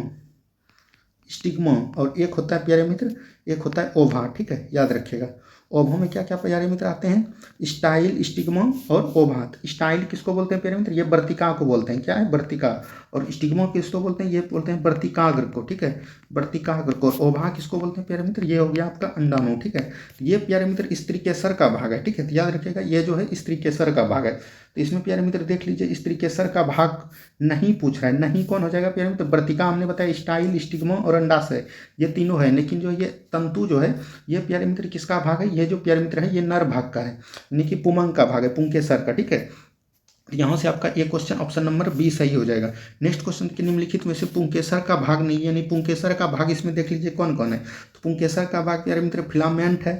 स्टिग्मा, और एक होता है प्यारे मित्र, एक होता है ओभा। ठीक है, याद रखिएगा। ओभों में क्या क्या प्यारे मित्र आते हैं? स्टाइल, स्टिग्मा और ओभा। स्टाइल किसको बोलते हैं प्यारे मित्र? ये वर्तिका को बोलते हैं। क्या है? वर्तिका। और स्टिग्मा किसको बोलते हैं? ये बोलते हैं वर्तिकाग्र को। ठीक है, वर्तिकाग्र को। ओभा किसको बोलते हैं प्यारे मित्र? ये हो गया आपका अंडाणु। ठीक है, तो ये प्यारे मित्र स्त्री केसर का भाग है। ठीक है, तो याद रखिएगा ये जो है स्त्री केसर का भाग है। तो इसमें प्यारे मित्र देख लीजिए, स्त्री केसर का भाग नहीं पूछ रहा है। नहीं कौन हो जाएगा प्यारे मित्र? वर्तिका हमने बताया, स्टाइल, स्टिग्मा और अंडाशय, ये तीनों है। लेकिन जो ये तंतु जो है, ये प्यारे मित्र किसका भाग है? ये जो प्यारे मित्र है ये नर भाग का है, यानी कि पुमंग का भाग है, पुंकेसर का। ठीक है, यहाँ से आपका ये क्वेश्चन ऑप्शन नंबर बी सही हो जाएगा। नेक्स्ट क्वेश्चन के निम्नलिखित में से पुंकेसर का भाग नहीं है, यानी पुंकेसर का भाग इसमें देख लीजिए कौन कौन है। तो पुंकेसर का भाग प्यारे मित्र फिलामेंट है,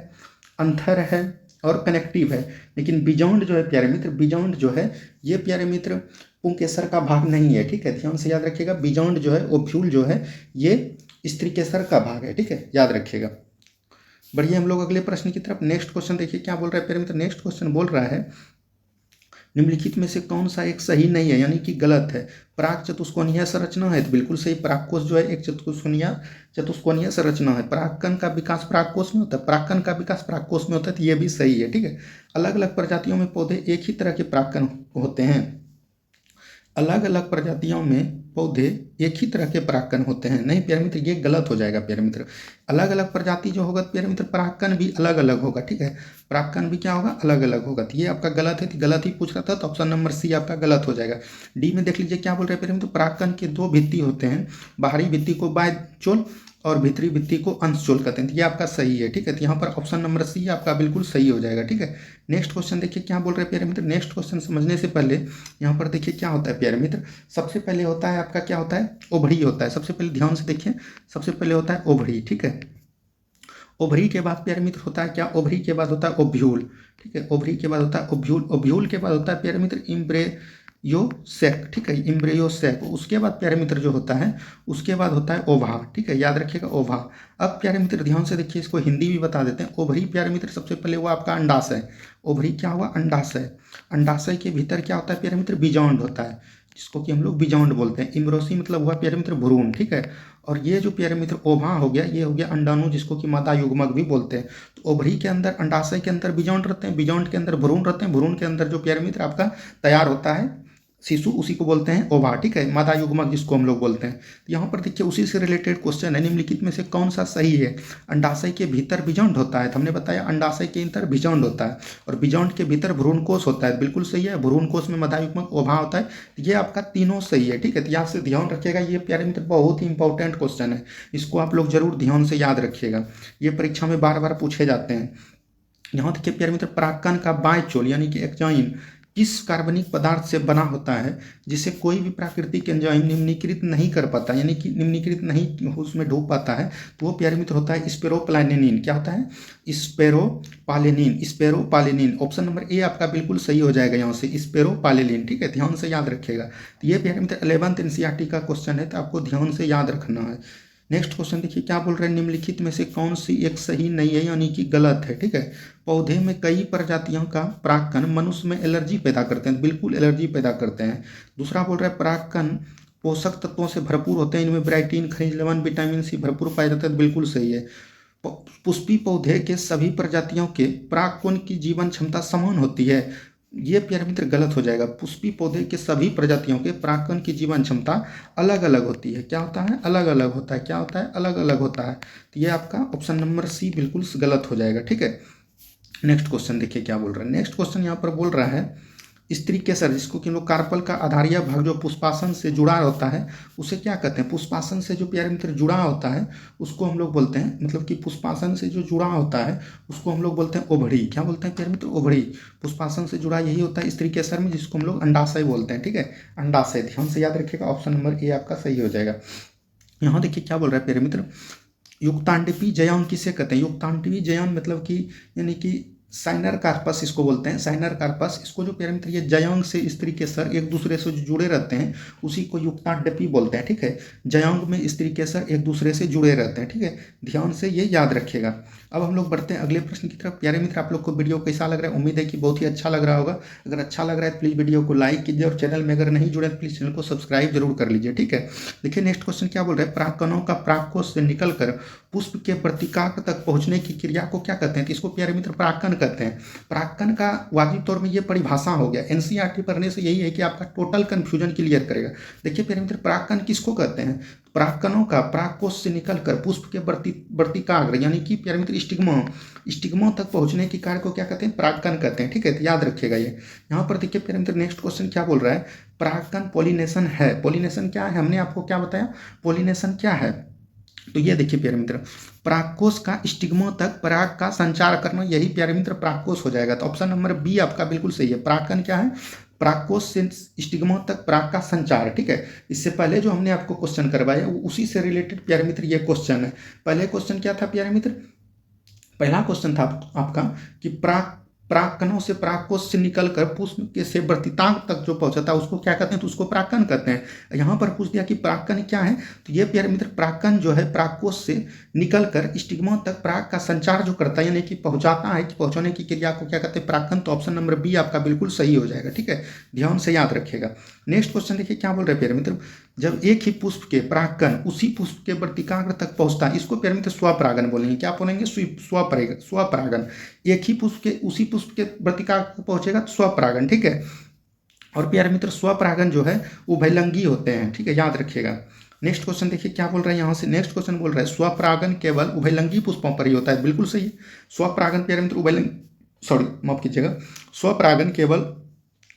अंथर है और कनेक्टिव है। लेकिन बिजॉन्ड जो है प्यारे मित्र, बिजॉन्ड जो है ये प्यारे मित्र पुंकेसर का भाग नहीं है। ठीक है, ध्यान से याद रखिएगा, बिजॉन्ड जो है ओव्यूल जो है ये स्त्रीकेसर का भाग है। ठीक है, याद रखिएगा। बढ़िया, हम लोग अगले प्रश्न की तरफ। नेक्स्ट क्वेश्चन देखिए क्या बोल रहा है प्यारे मित्र। नेक्स्ट क्वेश्चन बोल रहा है निम्नलिखित में से कौन सा एक सही नहीं है, यानी कि गलत है। प्राक चतुष्कोणीय संरचना है, तो बिल्कुल सही। परागकोश जो है एक चतुष्कोणीय संरचना है। परागकण का विकास परागकोश में होता है, परागकण का विकास परागकोश में होता है, तो ये भी सही है। ठीक है, अलग अलग प्रजातियों में पौधे एक ही तरह के परागकण होते हैं। अलग अलग प्रजातियों में पौधे एक ही तरह के परागकण होते हैं। नहीं प्यारे मित्र, ये गलत हो जाएगा प्यारे मित्र। अलग अलग प्रजाति जो होगा प्यारे मित्र, परागकण भी अलग अलग होगा। ठीक है, परागकण भी क्या होगा? अलग अलग होगा। तो ये आपका गलत है, तो गलत ही पूछ रहा था, तो ऑप्शन नंबर सी आपका गलत हो जाएगा। डी में देख लीजिए क्या बोल रहे हैं प्यारे मित्र। परागकण के दो भित्ति होते हैं, बाहरी भित्ति को बाह्यचोल और भीतरी भित्ति को अंशचोल कहते हैं। तो ये आपका सही है। ठीक है, तो यहाँ पर ऑप्शन नंबर सी आपका बिल्कुल सही हो जाएगा। ठीक है, नेक्स्ट क्वेश्चन देखिए क्या बोल रहे हैं प्यारे मित्र। नेक्स्ट क्वेश्चन समझने से पहले यहाँ पर देखिए क्या होता है प्यारे मित्र। सबसे पहले होता है आपका क्या होता है? ओभरी होता है। सबसे पहले ध्यान से देखिए, सबसे पहले होता है ओभरी। ठीक है, ओभरी के बाद प्यारे मित्र होता है क्या? ओभरी के बाद होता है ओव्यूल। ठीक है, ओभरी के बाद होता है ओव्यूल। ओव्यूल के बाद होता है प्यारे मित्र इम्ब्रेयोसेक। ठीक है, इम्ब्रेयोसेक। उसके बाद प्यारे मित्र जो होता है, उसके बाद होता है ओभा। ठीक है, याद रखिएगा ओभा। अब प्यारे मित्र ध्यान से देखिए, इसको हिंदी भी बता देते हैं। ओभरी प्यारे मित्र सबसे पहले वो आपका अंडाशय। ओभरी क्या हुआ? अंडाशय। अंडाशय के भीतर क्या होता है प्यारे मित्र? बीजांड होता है, जिसको कि हम लोग बीजांड बोलते हैं। इम्ब्रोसी मतलब हुआ प्यारे मित्र भ्रूण। ठीक है, और ये जो प्यारे मित्र ओभा हो गया, ये हो गया अंडाणु, जिसको कि मादा युग्मक भी बोलते हैं। तो ओभरी के अंदर, अंडाशय के अंदर बीजांड रहते हैं, बीजांड के अंदर भ्रूण रहते हैं, भ्रूण के अंदर जो प्यारे मित्र आपका तैयार होता है शिशु, उसी को बोलते हैं ओभा। ठीक है, मादा युग्मक जिसको हम लोग बोलते हैं। तो यहाँ पर देखिए उसी से रिलेटेड क्वेश्चन है, निम्नलिखित में से कौन सा सही है? अंडाशय के भीतर बीजांड होता है, तो हमने बताया अंडाशय के अंदर बीजांड होता है, और बीजांड के भीतर भ्रूणकोश होता है, बिल्कुल सही है। भ्रूणकोश में मादा युग्मक ओभा होता है, तो ये आपका तीनों सही है। ठीक है, तो यहाँ से ध्यान रखिएगा, ये प्यारे मित्र बहुत ही इंपॉर्टेंट क्वेश्चन है, इसको आप लोग जरूर ध्यान से याद रखिएगा, ये परीक्षा में बार बार पूछे जाते हैं। यहाँ देखिए प्यारे मित्र, परागकण का बाह्यचोल यानी कि एक्जाइन किस कार्बनिक पदार्थ से बना होता है, जिसे कोई भी प्राकृतिक एंजाइम निम्नीकृत नहीं कर पाता, यानी कि निम्नीकृत नहीं उसमें ढूंढ पाता है, तो वो प्यारे मित्र होता है स्पेरोप्लानिन। क्या होता है? स्पेरोपालेनिन। स्पेरोपालेनिन ऑप्शन नंबर ए आपका बिल्कुल सही हो जाएगा यहाँ से, स्पेरोपालेनिन। ठीक है, ध्यान से याद रखिएगा। तो ये प्यारे मित्र 11th एनसीईआरटी का क्वेश्चन है, तो आपको ध्यान से याद रखना है। नेक्स्ट क्वेश्चन देखिए क्या बोल रहे हैं, निम्नलिखित में से कौन सी एक सही नहीं है, यानी कि गलत है। ठीक है, पौधे में कई प्रजातियों का परागकण मनुष्य में एलर्जी पैदा करते हैं, बिल्कुल एलर्जी पैदा करते हैं। दूसरा बोल रहा है परागकण पोषक तत्वों से भरपूर होते हैं, इनमें ब्राइटिन, खनिज लवण, विटामिन सी भरपूर पाया जाता है, बिल्कुल सही है। पुष्पी पौधे के सभी प्रजातियों के परागकण की जीवन क्षमता समान होती है, ये प्यारे मित्र गलत हो जाएगा। पुष्पी पौधे के सभी प्रजातियों के परागकण की जीवन क्षमता अलग अलग होती है। क्या होता है? अलग अलग होता है। क्या होता है? अलग अलग होता है। तो ये आपका ऑप्शन नंबर सी बिल्कुल गलत हो जाएगा। ठीक है, नेक्स्ट क्वेश्चन देखिए क्या बोल रहा है। नेक्स्ट क्वेश्चन यहाँ पर बोल रहा है स्त्री केसर, जिसको कि हम लोग कार्पल का आधारीय भाग जो पुष्पासन से जुड़ा होता है, उसे क्या कहते हैं? पुष्पासन से जो प्यारे मित्र जुड़ा होता है उसको हम लोग बोलते हैं, मतलब कि पुष्पासन से जो जुड़ा होता है उसको हम लोग बोलते हैं ओभड़ी। क्या बोलते हैं प्यारे मित्र? ओभड़ी। पुष्पासन से जुड़ा यही होता है स्त्री केसर में, जिसको हम लोग अंडाशय बोलते हैं। ठीक है, अंडाशय। ध्यान से याद रखिएगा, ऑप्शन नंबर ए आपका सही हो जाएगा। यहाँ देखिए क्या बोल रहा है प्यारे मित्र, युक्तांडपी जयान किसे कहते हैं? युक्तांडपी जयान मतलब कि यानी कि साइनर कार्पस इसको बोलते हैं, साइनर कार्पस। इसको जो प्यारे मित्र ये जयांग से स्त्री के सर एक दूसरे से जो जुड़े रहते हैं उसी को युक्ताड्यपी बोलते हैं, ठीक है। जयांग में स्त्री के सर एक दूसरे से जुड़े रहते हैं, ठीक है। ध्यान से ये याद रखिएगा। अब हम लोग बढ़ते हैं अगले प्रश्न की तरफ। प्यारे मित्र आप लोग को वीडियो कैसा लग रहा है? उम्मीद है कि बहुत ही अच्छा लग रहा होगा। अगर अच्छा लग रहा है तो प्लीज़ वीडियो को लाइक कीजिए और चैनल में अगर नहीं जुड़े तो प्लीज़ चैनल को सब्सक्राइब जरूर कर लीजिए, ठीक है। देखिए नेक्स्ट क्वेश्चन क्या बोल रहे हैं, प्राक्कणों का परागकोश से निकलकर पुष्प के प्रतीकाग्र तक पहुंचने की क्रिया को क्या कहते हैं? तो इसको प्यारे मित्र परागकण कहते हैं। परागकण का वाजिब तौर में ये परिभाषा हो गया। एनसीईआरटी पढ़ने से यही है कि आपका टोटल कंफ्यूजन क्लियर करेगा। देखिए प्यारे मित्र परागकण किसको कहते हैं? परागकणों का परागकोश से निकलकर पुष्प के वर्तिकाग्र यानी कि प्यारे मित्र स्टिग्मा तक पहुंचने की कार्य को क्या कहते हैं? परागकण कहते हैं, ठीक है। तो याद रखिएगा ये। यहाँ पर देखिए प्यारे मित्र नेक्स्ट क्वेश्चन क्या बोल रहा है, परागकण पॉलिनेशन है। पॉलिनेशन क्या है? हमने आपको क्या बताया पॉलिनेशन क्या है। तो ये देखिए प्यारे मित्र परागकोश का स्टिग्मा तक पराग का संचार करना, यही प्यारे मित्र परागकोश हो जाएगा। तो ऑप्शन नंबर बी आपका बिल्कुल सही है। परागकण क्या है? परागकोश से स्टिग्मा तक पराग का संचार, ठीक है। इससे पहले जो हमने आपको क्वेश्चन करवाया वो उसी से रिलेटेड प्यारे मित्र ये क्वेश्चन है। पहले क्वेश्चन क्या था प्यारे मित्र? पहला क्वेश्चन था आपका कि परागकणों से परागकोश से निकलकर पुष्प के से वर्तितांग तक जो पहुंचता है उसको क्या कहते हैं? तो उसको परागकण कहते हैं। यहाँ पर पूछ दिया कि परागकण क्या है, तो ये प्यारे मित्र परागकण जो है परागकोश से निकलकर स्टिग्मा तक पराग का संचार जो करता है यानी कि पहुंचाता है, कि पहुंचाने की क्रिया को क्या कहते हैं? परागकण। तो ऑप्शन नंबर बी आपका बिल्कुल सही हो जाएगा, ठीक है। ध्यान से याद रखिएगा। नेक्स्ट क्वेश्चन देखिए क्या बोल रहे हैं प्यारे मित्र, जब एक ही पुष्प के परागकण उसी पुष्प के वर्तिकाग्र तक पहुंचता है इसको प्यारे मित्र स्वपरागन बोलेंगे। क्या बोलेंगे? स्वपरागन। एक ही पुष्प के उसी पुष्प के वर्तिकाग्र तक पहुंचेगा तो स्वपरागन, ठीक है। और प्यारे मित्र स्वपरागन जो है उभयलिंगी होते हैं, ठीक है, याद रखिएगा। नेक्स्ट क्वेश्चन देखिए क्या बोल रहा है यहाँ से। नेक्स्ट क्वेश्चन बोल रहा है स्वपरागन केवल उभयलिंगी पुष्पों पर ही होता है। बिल्कुल सही है। स्वपरागन प्यारे मित्र माफ कीजिएगा, स्वपरागन केवल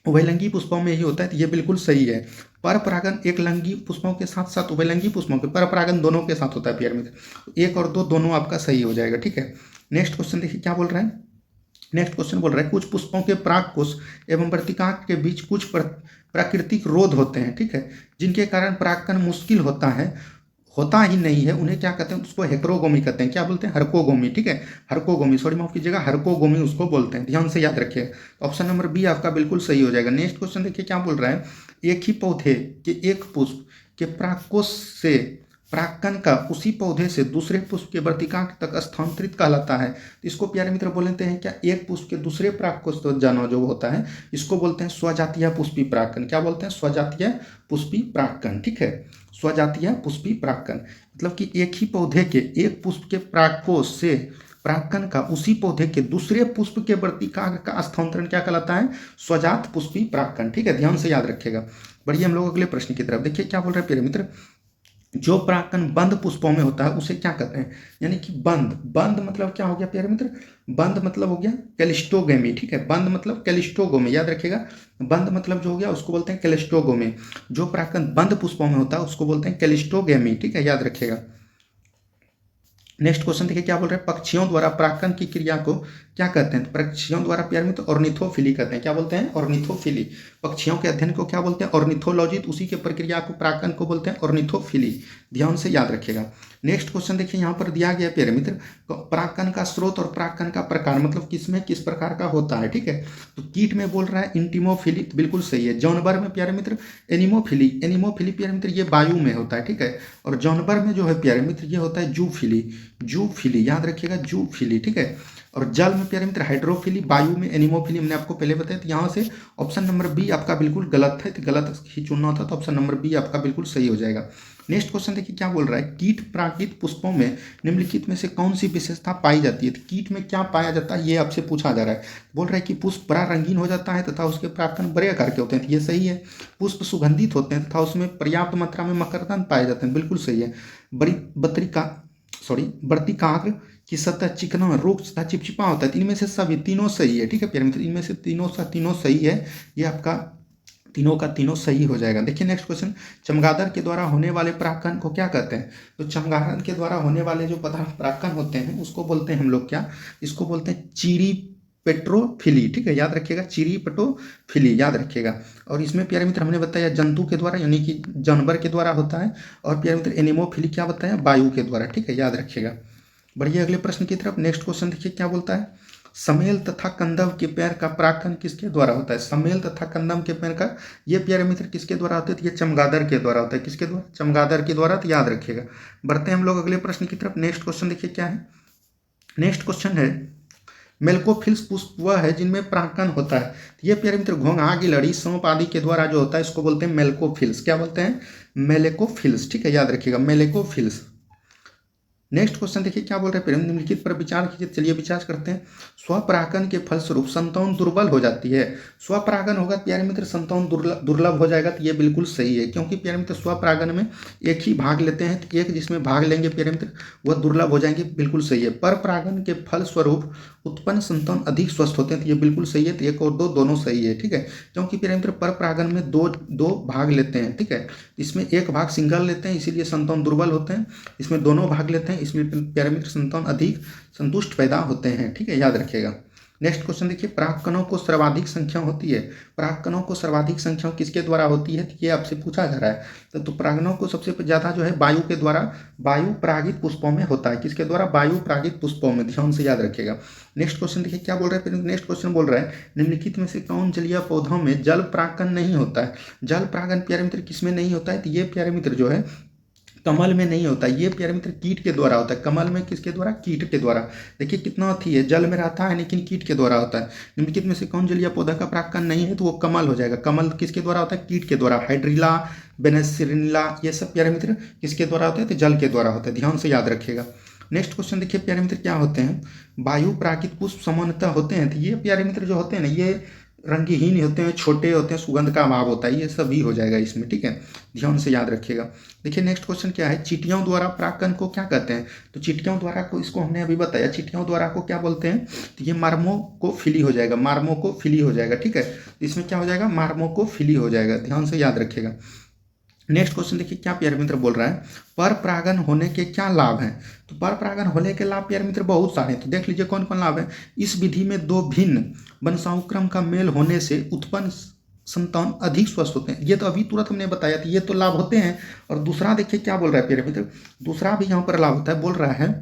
उभयलिंगी पुष्पों में ही होता है, तो ये बिल्कुल सही है। पर परागन एक लिंगी पुष्पों के साथ साथ उभयलिंगी पुष्पों के पर परागन दोनों के साथ होता है प्यारे मित्र। एक और दो दोनों आपका सही हो जाएगा, ठीक है। नेक्स्ट क्वेश्चन देखिए क्या बोल रहा है। नेक्स्ट क्वेश्चन बोल रहा है कुछ पुष्पों के परागकोश एवं वर्तिकाग्र के बीच कुछ प्राकृतिक रोध होते हैं, ठीक है, जिनके कारण परागकण मुश्किल होता ही नहीं है। उन्हें क्या कहते हैं? उसको हेक्रोगोमी कहते हैं। क्या बोलते हैं? हरकोगोमी, ठीक है। हरकोगोमी, सॉरी माफ कीजिएगा, हरकोगोमी उसको बोलते हैं। ध्यान से याद रखिए। ऑप्शन नंबर बी आपका बिल्कुल सही हो जाएगा। नेक्स्ट क्वेश्चन देखिए क्या बोल रहा है, एक ही पौधे के एक पुष्प के परागकोश से परागकण का उसी पौधे से दूसरे पुष्प के वर्तिकाग्र तक स्थानांतरित कहलाता है। तो इसको प्यारे मित्र बोलते हैं क्या? एक पुष्प के दूसरे परागकोश तक जाना जो होता है इसको बोलते हैं स्वजातीय पुष्पी परागकण। क्या बोलते हैं? स्वजातीय पुष्पी परागकण, ठीक है। स्वजातीय पुष्पी परागकण मतलब कि एक ही पौधे के एक पुष्प के परागकोश से परागकण का उसी पौधे के दूसरे पुष्प के वर्तिकाग्र का स्थानांतरण क्या कहलाता है? स्वजात पुष्पी परागकण, ठीक है। ध्यान से याद रखिएगा। बढ़िए हम लोग अगले प्रश्न की तरफ देखिए क्या बोल रहे हैं प्यारे मित्र, जो परागकण बंद पुष्पों में होता है उसे क्या कहते हैं? यानी कि बंद मतलब क्या हो गया प्यारे मित्र? बंद मतलब हो गया कैलिस्टोगेमी, ठीक है। बंद मतलब कैलिस्टोगोमी, याद रखिएगा। बंद मतलब जो हो गया उसको बोलते हैं कैलिस्टोगोमी। जो परागकण बंद पुष्पों में होता है उसको बोलते हैं कैलिस्टोगेमी, ठीक है, याद रखिएगा। नेक्स्ट क्वेश्चन देखिए क्या बोल रहे हैं, पक्षियों द्वारा परागकण की क्रिया को क्या कहते हैं? पक्षियों द्वारा प्यारे मित्र ऑर्निथोफिली कहते हैं। क्या बोलते हैं? ऑर्निथोफिली। पक्षियों के अध्ययन को क्या बोलते हैं? ऑर्निथोलॉजी। उसी के प्रक्रिया को परागकण को बोलते हैं ऑर्निथोफिली। ध्यान से याद रखिएगा। नेक्स्ट क्वेश्चन देखिए यहाँ पर दिया गया प्यारे मित्र, परागकण का स्रोत और परागकण का प्रकार मतलब किसमें किस प्रकार का होता है, ठीक है। तो कीट में बोल रहा है इंटिमोफिली, तो बिल्कुल सही है। जानवर में प्यारे मित्र एनिमोफिली प्यारे मित्र ये वायु में होता है, ठीक है। और जानवर में जो है प्यारे मित्र ये होता है जूफिली, याद रखिएगा, जूफिली, ठीक है। और जल में प्यारे मित्र हाइड्रोफिली, वायु में एनिमोफिली हमने आपको पहले बताया। तो यहाँ से ऑप्शन नंबर बी आपका बिल्कुल गलत है, तो गलत ही चुनना था। तो ऑप्शन नंबर बी आपका बिल्कुल सही हो जाएगा। नेक्स्ट क्वेश्चन देखिए क्या बोल रहा है, कीट परागित पुष्पों में निम्नलिखित में से कौन सी विशेषता पाई जाती है? तो कीट में क्या पाया जाता है ये आपसे पूछा जा रहा है। बोल रहा है कि पुष्प बड़ा रंगीन हो जाता है तथा उसके परागकण बड़े आकार के होते हैं, तो ये सही है। पुष्प सुगंधित होते हैं तथा उसमें पर्याप्त मात्रा में मकरंद पाए जाते हैं, बिल्कुल सही है। वर्तिकाग्र की सतह चिकना रोग तथा चिपचिपा होता है, इनमें से सभी तीनों सही है, ठीक है प्यारे मित्र। इनमें से तीनों सही है, ये आपका तीनों का तीनों सही हो जाएगा। देखिए नेक्स्ट क्वेश्चन, चमगादड़ के द्वारा होने वाले परागकण को क्या कहते हैं? तो चमगादड़ के द्वारा होने वाले जो परागकण होते हैं उसको बोलते हैं हम लोग क्या? इसको बोलते हैं चीरीपेट्रोफिली, ठीक है, याद रखिएगा, चीरीपेट्रोफिली, याद रखिएगा। और इसमें प्यारे मित्र हमने बताया जंतु के द्वारा यानी कि जानवर के द्वारा होता है। और प्यारे मित्र एनिमोफिली क्या बताया? वायु के द्वारा, ठीक है, याद रखिएगा। बढ़िए अगले प्रश्न की तरफ। नेक्स्ट क्वेश्चन देखिए क्या बोलता है, समेल तथा कंदम के पेड़ का परागकण किसके द्वारा होता है? समेल तथा कंदम के पेड़ का ये प्यारे मित्र किसके द्वारा होता है? तो ये चमगादड़ के द्वारा होता है। किसके द्वारा? चमगादड़ के द्वारा। तो याद रखिएगा। बढ़ते हैं हम लोग अगले प्रश्न की तरफ। नेक्स्ट क्वेश्चन देखिए क्या है। नेक्स्ट क्वेश्चन है मेलकोफिल्स पुष्प वह है जिनमें परागकण होता है। तो ये प्यारे मित्र घोंघा, गिलहरी, सांप आदि के द्वारा जो होता है इसको बोलते हैं मेलकोफिल्स। क्या बोलते हैं? मेलेकोफिल्स। ठीक है, याद रखिएगा, मेलेकोफिल्स। नेक्स्ट क्वेश्चन देखिए क्या बोल रहे हैं। निम्नलिखित पर विचार कीजिए। चलिए विचार करते हैं। स्वपरागन के फलस्वरूप संतान दुर्बल हो जाती है। स्वपरागन होगा प्यारे मित्र, संतान दुर्लभ हो जाएगा। तो ये बिल्कुल सही है, क्योंकि प्यारे मित्र स्वपरागन में एक ही भाग लेते हैं, तो एक जिसमें भाग लेंगे प्यारे मित्र वह दुर्लभ हो जाएंगे। बिल्कुल सही है। पर परागन के फलस्वरूप उत्पन्न संतान अधिक स्वस्थ होते हैं। तो ये बिल्कुल सही है। तो एक और दो दोनों सही है। ठीक है, क्योंकि प्यारे मित्र पर परागन में दो भाग लेते हैं। ठीक है, इसमें एक भाग सिंगल लेते हैं, इसीलिए संतान दुर्बल होते हैं। इसमें दोनों भाग लेते हैं, इसमें प्यारे मित्र संतान अधिक संतुष्ट पैदा होते हैं। ठीक है, याद रखिएगा। नेक्स्ट क्वेश्चन देखिए। परागकणों को सर्वाधिक संख्या होती है। परागकणों को सर्वाधिक संख्या किसके द्वारा होती है? तो ये आपसे पूछा जा रहा है। तो परागकणों को सबसे ज़्यादा जो है वायु के द्वारा, वायु परागित पुष्पों में होता है। किसके द्वारा? वायु परागित पुष्पों में। ध्यान से याद रखिएगा। नेक्स्ट क्वेश्चन देखिए क्या बोल रहे हैं। नेक्स्ट क्वेश्चन बोल रहा है निम्नलिखित में से कौन जलीय पौधों में जल परागकण नहीं होता है? जल परागन प्यारे मित्र किसमें नहीं होता है? तो ये प्यारे मित्र जो है कमल में नहीं होता। ये प्यारे मित्र कीट के द्वारा होता है। कमल में किसके द्वारा? कीट के द्वारा। देखिए कितना अथी है, जल में रहता है लेकिन कीट के द्वारा होता है। निम्नलिखित में से कौन जलीय पौधा का परागकण नहीं है? तो वो कमल हो जाएगा। कमल किसके द्वारा होता है? कीट के द्वारा। हाइड्रिला, बेनेसिरिला, ये सब प्यारे मित्र किसके द्वारा होता है? तो जल के द्वारा होता है। ध्यान से याद रखिएगा। नेक्स्ट क्वेश्चन देखिए प्यारे मित्र क्या होते हैं। वायु परागित पुष्प सामान्यतः होते हैं। तो ये प्यारे मित्र जो होते हैं ना, ये रंगहीन होते हैं, छोटे होते हैं, सुगंध का अभाव होता है। ये सभी हो जाएगा इसमें। ठीक है, ध्यान से याद रखिएगा। देखिए नेक्स्ट क्वेश्चन क्या है। चींटियों द्वारा परागकण को क्या कहते हैं? तो चींटियों द्वारा को, इसको हमने अभी बताया, चींटियों द्वारा को क्या बोलते हैं? तो ये मार्मोकोफिली हो जाएगा। मार्मोकोफिली हो जाएगा। ठीक है, इसमें क्या हो जाएगा? मार्मोकोफिली हो जाएगा। ध्यान से याद रखिएगा। नेक्स्ट क्वेश्चन देखिए क्या प्यारे मित्र बोल रहा है। पर परागन होने के क्या लाभ हैं? तो पर परागन होने के लाभ प्यारे मित्र बहुत सारे हैं। तो देख लीजिए कौन कौन लाभ है। इस विधि में दो भिन्न वंशानुक्रम का मेल होने से उत्पन्न संतान अधिक स्वस्थ होते हैं। ये तो अभी तुरंत हमने बताया था, ये तो लाभ होते हैं। और दूसरा देखिए क्या बोल रहा है प्यारे मित्र, दूसरा भी यहाँ पर लाभ होता है। बोल रहा है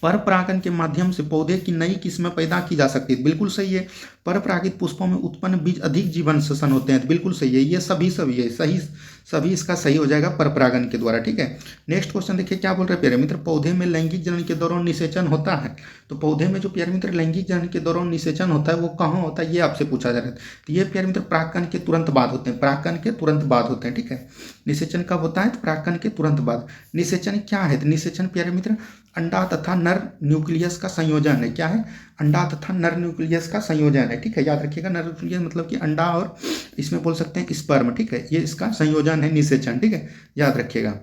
पर परागन के माध्यम से पौधे की नई किस्में पैदा की जा सकती है। बिल्कुल सही है। पर परागित पुष्पों में उत्पन्न बीज अधिक जीवन सघन होते हैं। तो बिल्कुल सही है। ये सभी है सही, सभी इसका सही हो जाएगा पर परागन के द्वारा। ठीक है, नेक्स्ट क्वेश्चन देखिए क्या बोल रहे हैं प्यारे मित्र। पौधे में लैंगिक जनन के दौरान निषेचन होता है। तो पौधे में जो प्यारे मित्र लैंगिक जनन के दौरान निषेचन होता है वो कहाँ होता है? ये आपसे पूछा जा रहा है। तो ये प्यारे मित्र परागकण के तुरंत बाद होते हैं। परागकण के तुरंत बाद होते हैं। ठीक है, निषेचन कब होता है? तो परागकण के तुरंत बाद। निषेचन क्या है? तो निषेचन प्यारे मित्र अंडा तथा नर न्यूक्लियस का संयोजन है। क्या है? अंडा तथा नर न्यूक्लियस का संयोजन है। ठीक है, याद रखिएगा। नर न्यूक्लियस मतलब कि अंडा और इसमें बोल सकते हैं स्पर्म। ठीक है, ये इसका संयोजन है निषेचन। ठीक है, याद रखिएगा।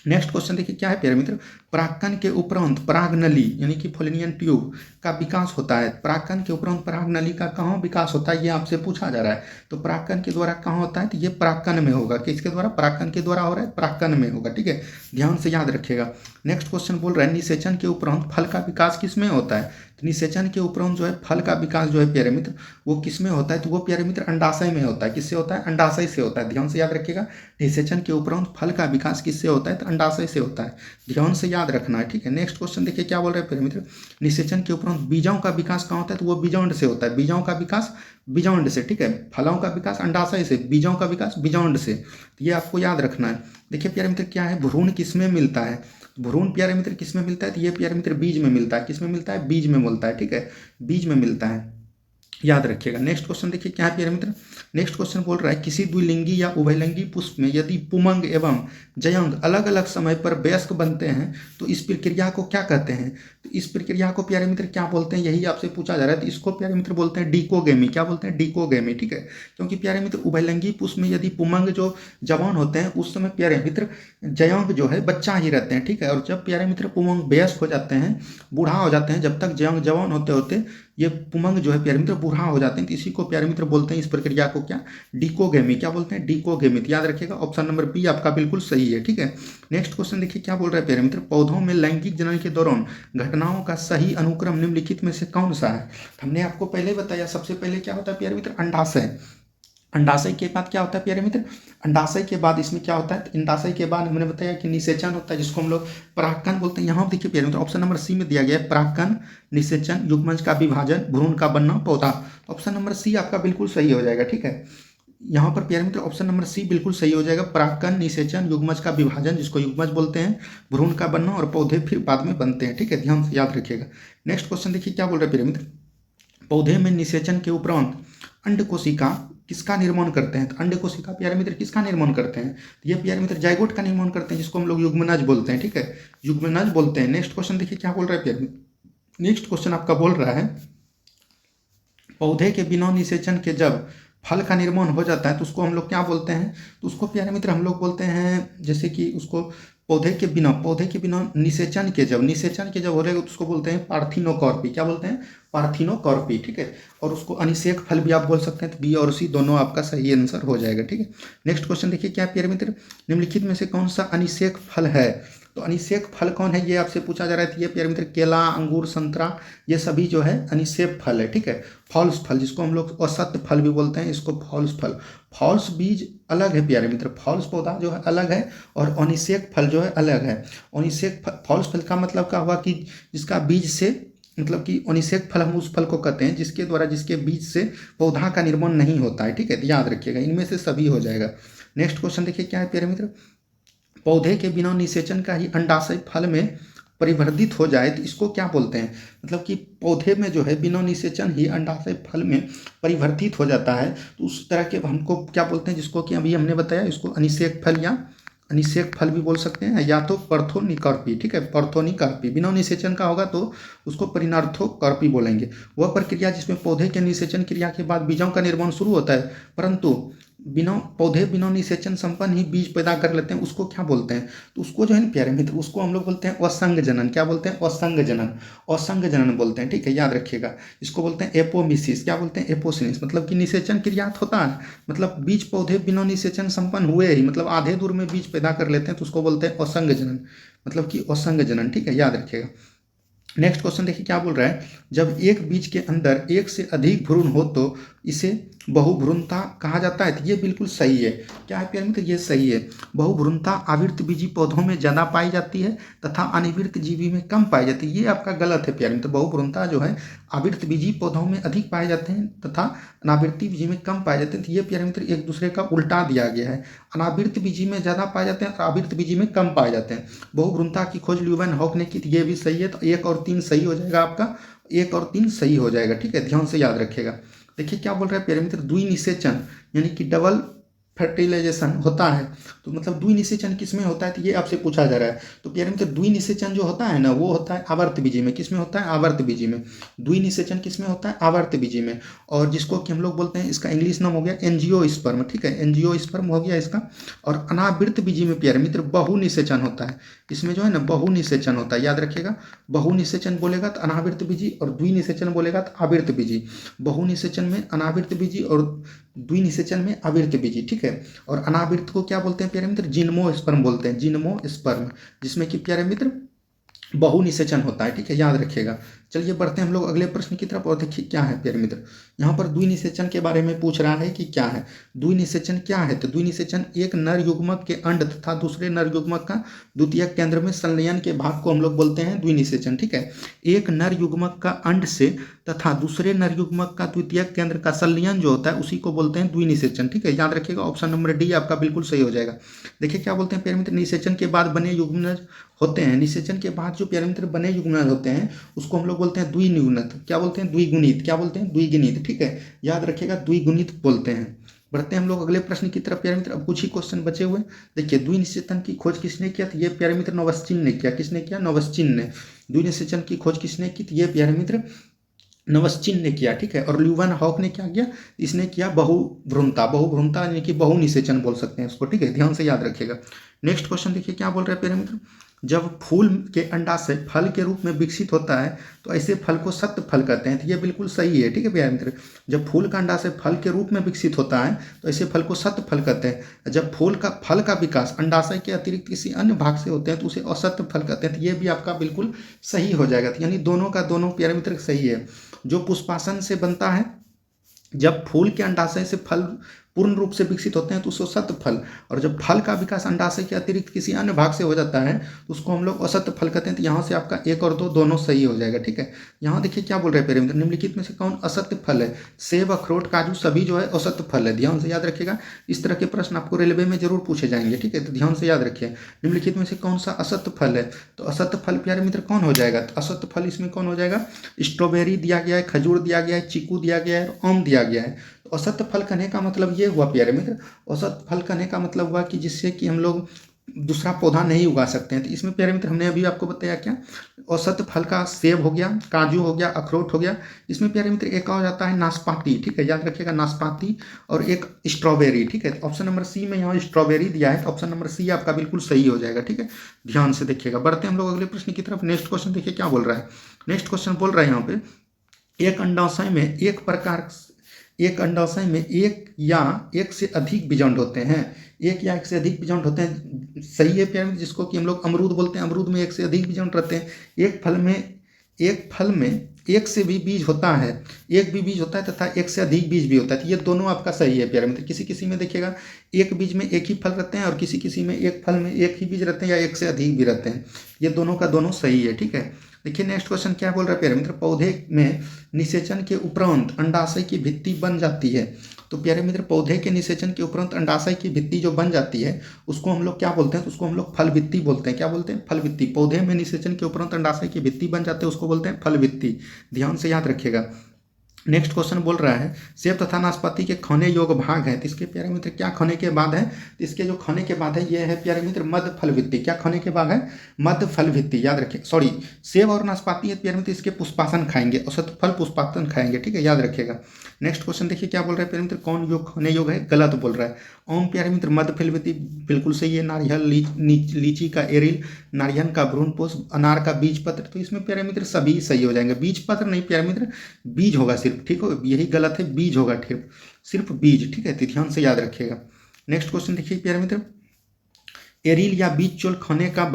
नेक्स्ट क्वेश्चन देखिए क्या है प्यारे मित्र। परागकण के उपरांत परागनली यानी कि फोलिनियन ट्यूब का विकास होता है। परागकण के उपरांत परागनली का कहाँ विकास होता है? ये आपसे पूछा जा रहा है। तो परागकण के द्वारा कहाँ होता है? तो ये परागकण में होगा। किसके द्वारा? परागकण के द्वारा हो रहा है, परागकण में होगा। ठीक है, ध्यान से याद रखिएगा। नेक्स्ट क्वेश्चन बोल रहा है निषेचन के उपरांत फल का विकास किसमें होता है? तो निषेचन के उपरांत जो है फल का विकास जो है प्यारे मित्र वो किसमें होता है? तो वो प्यारे मित्र अंडाशय में होता है। किससे होता है? अंडाशय से होता है। ध्यान से याद रखिएगा। निषेचन के उपरांत फल का विकास किससे होता है? तो अंडाशय से होता है। ध्यान से याद रखना है। ठीक है, नेक्स्ट क्वेश्चन देखिए क्या बोल रहे हैं प्यारे मित्र। निषेचन के उपरांत बीजों का विकास कहाँ होता है? तो वो बीजांड से होता है। बीजों का विकास बीजांड से। ठीक है, फलों का विकास अंडाशय से, बीजों का विकास बीजांड से। तो ये आपको याद रखना है। देखिए प्यारे मित्र क्या है, भ्रूण किसमें मिलता है? भ्रूण प्यारे मित्र किसमें मिलता है? तो ये प्यारे मित्र बीज में मिलता है। किसमें मिलता है? बीज में मिलता है। ठीक है, बीज में मिलता है, याद रखिएगा। नेक्स्ट क्वेश्चन देखिए क्या है प्यारे मित्र। नेक्स्ट क्वेश्चन बोल रहा है किसी द्विलिंगी या उभयलिंगी पुष्प में यदि पुमंग एवं जयंग अलग अलग समय पर वयस्क बनते हैं तो इस प्रक्रिया को क्या कहते हैं? तो इस प्रक्रिया को प्यारे मित्र क्या बोलते हैं? यही आपसे पूछा जा रहा है। तो इसको प्यारे मित्र बोलते हैं डिकोगेमी। क्या बोलते हैं? डिकोगेमी। ठीक है, क्योंकि प्यारे मित्र उभयलिंगी पुष्प में यदि पुमंग जो जवान होते हैं उस समय प्यारे मित्र जयंग जो है बच्चा ही रहते हैं। ठीक है, और जब प्यारे मित्र पुमंग वयस्क हो जाते हैं, बूढ़ा हो जाते हैं, जब तक जयंग जवान होते होते ये पुमंग जो है प्यारे मित्र बूढ़ा हो जाते हैं, तो इसी को प्यारे मित्र बोलते हैं, इस प्रक्रिया को क्या? डिकोगेमी। क्या बोलते हैं? डिकोगेमी। याद रखिएगा, ऑप्शन नंबर बी आपका बिल्कुल सही है। ठीक है, नेक्स्ट क्वेश्चन देखिए क्या बोल रहा है प्यारे मित्र। पौधों में लैंगिक जनन के दौरान घटनाओं का सही अनुक्रम निम्नलिखित में से कौन सा है? हमने आपको पहले बताया, सबसे पहले क्या होता है प्यारे मित्र? अंडाशय। अंडाशय के बाद क्या होता है प्यारे मित्र, अंडाशय के बाद इसमें क्या होता है, तो अंडाशय के बाद हमने बताया कि निषेचन होता है, जिसको हम लोग परागकण बोलते हैं। यहाँ देखिए प्यारे मित्र ऑप्शन नंबर सी में दिया गया है परागकण, निषेचन, युग्मज का विभाजन, भ्रूण का बनना, पौधा। ऑप्शन नंबर सी आपका बिल्कुल सही हो जाएगा। ठीक है, यहाँ पर प्यारे मित्र ऑप्शन नंबर सी बिल्कुल सही हो जाएगा। परागकण, निषेचन, युग्मज का विभाजन जिसको युग्मज बोलते हैं, भ्रूण का बनना और पौधे फिर बाद में बनते हैं। ठीक है, ध्यान से याद रखिएगा। नेक्स्ट क्वेश्चन देखिए क्या बोल रहे हैं प्यारे मित्र, पौधे में निषेचन के उपरांत अंड कोशिका किसका निर्माण करते हैं। तो अंड कोशिका प्यारे मित्र किसका निर्माण करते हैं, तो ये प्यारे मित्र जाइगोट का निर्माण करते हैं, जिसको हम लोग युग्मनज बोलते हैं। ठीक है, युग्मनज बोलते हैं। नेक्स्ट क्वेश्चन देखिए क्या बोल रहा है प्यारे मित्र, नेक्स्ट क्वेश्चन आपका बोल रहा है पौधे के बिना निषेचन के जब फल का निर्माण हो जाता है तो उसको हम लोग क्या बोलते हैं, तो उसको प्यारे मित्र हम लोग बोलते हैं, जैसे कि उसको पौधे के बिना निषेचन के जब हो रहेगा तो उसको बोलते हैं पार्थिनोकॉर्पी। क्या बोलते हैं, पार्थिनोकॉर्पी। ठीक है, और उसको अनिषेक फल भी आप बोल सकते हैं। तो बी और सी दोनों आपका सही आंसर हो जाएगा। ठीक है, नेक्स्ट क्वेश्चन देखिए क्या प्यारे मित्र, निम्नलिखित में से कौन सा अनिषेक फल है। तो अनिषेक फल कौन है ये आपसे पूछा जा रहा है। तो ये प्यारे मित्र केला, अंगूर, संतरा, ये सभी जो है अनिषेक फल है। ठीक है, फॉल्स फल जिसको हम लोग असत्य फल भी बोलते हैं, इसको फॉल्स फल। फॉल्स बीज अलग है प्यारे मित्र, फॉल्स पौधा जो है अलग है और अनिषेक फल जो है अलग है। अनिषेक फॉल्स फल का मतलब क्या हुआ कि जिसका बीज से, मतलब कि अनिषेक फल हम उस फल को कहते हैं जिसके द्वारा, जिसके बीज से पौधा का निर्माण नहीं होता है। ठीक है, तो याद रखिएगा इनमें से सभी हो जाएगा। नेक्स्ट क्वेश्चन देखिए क्या है प्यारे मित्र, पौधे के बिना निषेचन का ही अंडाशय फल में परिवर्धित हो जाए तो इसको क्या बोलते हैं। मतलब कि पौधे में जो है बिना निषेचन ही अंडाशय फल में परिवर्तित हो जाता है तो उस तरह के हमको क्या बोलते हैं, जिसको कि अभी हमने बताया, इसको अनिषेक फल या अनिषेक फल भी बोल सकते हैं, या तो पर्थोनिकर्पी। ठीक है, पर्थोनिकर्पी बिना निषेचन का होगा तो उसको परिणार्थोकर्पी बोलेंगे। वह प्रक्रिया जिसमें पौधे के निषेचन क्रिया के बाद बीजों का निर्माण शुरू होता है परंतु बिना निषेचन संपन्न ही बीज पैदा कर लेते हैं, उसको क्या बोलते हैं। तो उसको जो है ना प्यारे मित्र, उसको हम लोग बोलते हैं असंग जनन। क्या बोलते हैं, असंग जनन, असंग जनन बोलते हैं। ठीक है, याद रखिएगा। इसको बोलते हैं एपोमिसिस। क्या बोलते हैं, एपोसिनिस, मतलब कि निषेचन क्रियात होता है, मतलब बीज पौधे बिना निषेचन संपन्न हुए ही, मतलब आधे दूर में बीज पैदा कर लेते हैं, तो उसको बोलते हैं असंग जनन, मतलब कि असंग जनन। ठीक है, याद रखिएगा। नेक्स्ट क्वेश्चन देखिए क्या बोल रहा है, जब एक बीज के अंदर एक से अधिक भ्रूण हो तो इसे बहुभ्रूणता कहा जाता है। तो ये बिल्कुल सही है। क्या है प्यारे मित्र, ये सही है। बहुभ्रूणता आवृतबीजी पौधों में ज़्यादा पाई जाती है तथा अनिवृत्तजीवी में कम पाई जाती है। ये आपका गलत है प्यारे मित्र। बहुभ्रूणता जो है आवृतबीजी पौधों में अधिक पाए जाते हैं तथा अनावृत्तबीजी में कम पाए जाते हैं। तो ये प्यारे मित्र एक दूसरे का उल्टा दिया गया है। अनावृत्तबीजी में ज़्यादा पाए जाते हैं और आवृतबीजी में कम पाए जाते हैं। बहुभ्रूणता की खोज ल्यूवेनहॉक ने की, तो ये भी सही है। तो 1 और 3 सही हो जाएगा आपका, 1 और 3 सही हो जाएगा। ठीक है, ध्यान से याद रखिएगा। देखिए क्या बोल रहा है प्यारे मित्र, द्विनिषेचन यानी कि डबल फर्टिलाइजेशन होता है। तो मतलब द्विनिषेचन किस में होता है, तो ये आपसे पूछा जा रहा है। तो प्यारे मित्र द्विनिषेचन जो होता है ना, वो होता है आवर्तबीजी में। किस में होता है, आवर्तबीजी में। द्विनिषेचन किस में होता है, आवर्तबीजी में। और जिसको कि हम लोग बोलते हैं, इसका इंग्लिश नाम हो गया एंजियोस्पर्म। ठीक है, एंजियोस्पर्म हो गया इसका। और अनावृतबीजी में प्यारे मित्र बहुनिषेचन होता है। इसमें जो है ना बहुनिषेचन होता है, याद रखिएगा। बहुनिषेचन बोलेगा तो अनावृतबीजी और द्विनिषेचन बोलेगा तो आवृतबीजी। बहुनिषेचन में अनावृतबीजी और द्विनिषेचन में आवृतबीजी। ठीक है, और अनावृत को क्या बोलते हैं प्यारे मित्र, जिनमोस्पर्म बोलते हैं, जिनमोस्पर्म, जिसमें कि प्यारे मित्र बहुनिषेचन होता है। ठीक है, याद रखिएगा। चलिए बढ़ते हैं हम लोग अगले प्रश्न की तरफ और देखिए क्या है प्यारे मित्र। यहाँ पर द्विनिषेचन के बारे में पूछ रहा है कि क्या है द्विनिषेचन। क्या है, तो द्विनिषेचन एक नर युग्मक के अंड तथा दूसरे नर युग्मक का द्वितीयक केंद्र में संलयन के भाग को हम लोग बोलते हैं द्विनिषेचन। ठीक है, एक नर युग्मक का अंड से तथा दूसरे नर युग्मक का द्वितीयक केंद्र का संलयन जो होता है उसी को बोलते हैं द्विनिषेचन। ठीक है, याद रखिएगा। ऑप्शन नंबर डी आपका बिल्कुल सही हो जाएगा। देखिए क्या बोलते हैं प्यारे मित्र, निषेचन के बाद बने युग्मनज होते हैं। निषेचन के बाद जो प्यारे मित्र बने युग्मनज होते हैं उसको हम लोग बोलते हैं द्विनिगुणित। क्या बोलते हैं, द्विगुणित। क्या बोलते हैं, द्विगुणित। ठीक है, याद रखिएगा, द्विगुणित बोलते हैं। बढ़ते हैं हम लोग अगले प्रश्न की तरफ प्यारे मित्र। अब कुछ ही क्वेश्चन बचे हुए। देखिए द्विनिषेचन की खोज किसने किया, तो ये प्यारे मित्र नवस्चिन ने किया। किसने किया, नवस्चिन ने। द्विनिषेचन की खोज किसने की, तो ये प्यारे मित्र नवस्चिन ने किया। ठीक है, और ल्यूवेनहॉक ने क्या किया, इसने किया बहुभ्रूणता। बहुभ्रूणता यानी कि बहुनिषेचन बोल सकते हैं उसको। ठीक है, ध्यान से याद रखिएगा। नेक्स्ट क्वेश्चन देखिए क्या बोल रहे हैं प्यारे मित्र, जब फूल के अंडाशय फल के रूप में विकसित होता है तो ऐसे फल को सत्य फल कहते हैं। तो ये बिल्कुल सही है। ठीक है प्यारे मित्र, जब फूल का अंडाशय फल के रूप में विकसित होता है तो ऐसे फल को सत्य फल कहते हैं। जब फल का विकास अंडाशय के अतिरिक्त किसी अन्य भाग से होते हैं तो उसे असत्य फल कहते हैं। तो ये भी आपका बिल्कुल सही हो जाएगा। तो यानी दोनों का दोनों प्यारे मित्र सही है। जो पुष्पासन से बनता है, जब फूल के अंडाशय से फल पूर्ण रूप से विकसित होते हैं तो उसको सत्य फल, और जब फल का विकास अंडाशय के अतिरिक्त किसी अन्य भाग से हो जाता है तो उसको हम लोग असत्य फल कहते हैं। तो यहाँ से आपका 1 और 2 दोनों सही हो जाएगा, ठीक है। यहाँ देखिए क्या बोल रहे हैं प्यारे मित्र, निम्नलिखित में से कौन असत्य फल है? सेब, अखरोट, काजू सभी जो है असत्य फल है। ध्यान से याद रखिएगा, इस तरह के प्रश्न आपको रेलवे में जरूर पूछे जाएंगे, ठीक है। तो ध्यान से याद रखिए, निम्नलिखित में से कौन सा असत्य फल है? तो असत्य फल प्यारे मित्र कौन हो जाएगा? तो असत्य फल इसमें कौन हो जाएगा? स्ट्रॉबेरी दिया गया है, खजूर दिया गया है, चीकू दिया गया है, आम दिया गया है। तो असत्य फल कहने का मतलब ये हुआ प्यारे मित्र, असत्य फल कहने का मतलब हुआ कि जिससे कि हम लोग दूसरा पौधा नहीं उगा सकते हैं। तो इसमें प्यारे मित्र हमने अभी आपको बताया क्या, औसत फल का सेब हो गया, काजू हो गया, अखरोट हो गया। इसमें प्यारे मित्र एक और जाता है नाशपाती, ठीक है, याद रखिएगा नाशपाती, और एक स्ट्रॉबेरी, ठीक है। ऑप्शन नंबर सी में यहाँ स्ट्रॉबेरी दिया है, तो ऑप्शन नंबर सी आपका बिल्कुल सही हो जाएगा, ठीक है। ध्यान से देखिएगा। बढ़ते हम लोग अगले प्रश्न की तरफ। नेक्स्ट क्वेश्चन देखिए क्या बोल रहा है। नेक्स्ट क्वेश्चन बोल रहा है यहाँ पे, एक अंडाशय में एक अंडाशय में एक या एक से अधिक बीजांड होते हैं। एक या एक से अधिक बीजांड होते हैं, सही है प्यारे, जिसको कि हम लोग अमरूद बोलते हैं। अमरूद में एक से अधिक बीजांड रहते हैं। एक फल में एक से भी बीज होता है, एक भी बीज होता है तथा एक से अधिक बीज भी होता है। तो ये दोनों आपका सही है प्यारे मित्र। किसी किसी में देखिएगा एक बीज में एक ही फल रहते हैं, और किसी किसी में एक फल में एक ही बीज रहते हैं या एक से अधिक भी रहते हैं। ये दोनों का दोनों सही है, ठीक है। देखिए नेक्स्ट क्वेश्चन क्या बोल रहा है प्यारे मित्र, पौधे में निषेचन के उपरांत अंडाशय की भित्ति बन जाती है। तो प्यारे मित्र पौधे के निषेचन के उपरांत अंडाशय की भित्ति जो बन जाती है उसको हम लोग क्या बोलते हैं? तो उसको हम लोग फल भित्ति बोलते हैं। क्या बोलते हैं? फल भित्ति। पौधे में निषेचन के उपरांत अंडाशय की भित्ति बन जाते हैं उसको बोलते हैं फल भित्ति। ध्यान से याद रखिएगा। नेक्स्ट क्वेश्चन बोल रहा है, सेब तथा नाशपाती के खाने योग्य भाग हैं। तो इसके प्यारे मित्र क्या खाने के बाद है? तो इसके जो खाने के बाद है ये है प्यारे मित्र मध्य फल भित्ति। क्या खाने के बाद है? मध्य फल भित्ति। याद रखिए, सॉरी, सेब और नाशपाती है प्यारे मित्र, इसके पुष्पासन खाएंगे, औसत फल पुष्पासन खाएंगे, ठीक है, याद रखिएगा। नेक्स्ट क्वेश्चन देखिए क्या बोल रहा है प्यारे मित्र, कौन योग खाने योग है? गलत बोल रहा है। ओम प्यारे मित्र मध्य फल भित्ति बिल्कुल सही है। नारियल, लीची का एरिल, नारियल का भ्रूण पुष्प, अनार का बीज पत्र। तो इसमें प्यारे मित्र सभी सही हो जाएंगे। बीज पत्र नहीं प्यारे मित्र, बीज होगा सिर्फ, ठीक हो, यही गलत है, बीज होगा, ठीक, सिर्फ बीज, ठीक है। तो ध्यान से याद रखिएगा। नेक्स्ट क्वेश्चन देखिए प्यारे मित्र, एरिल या बीज चोल खाने का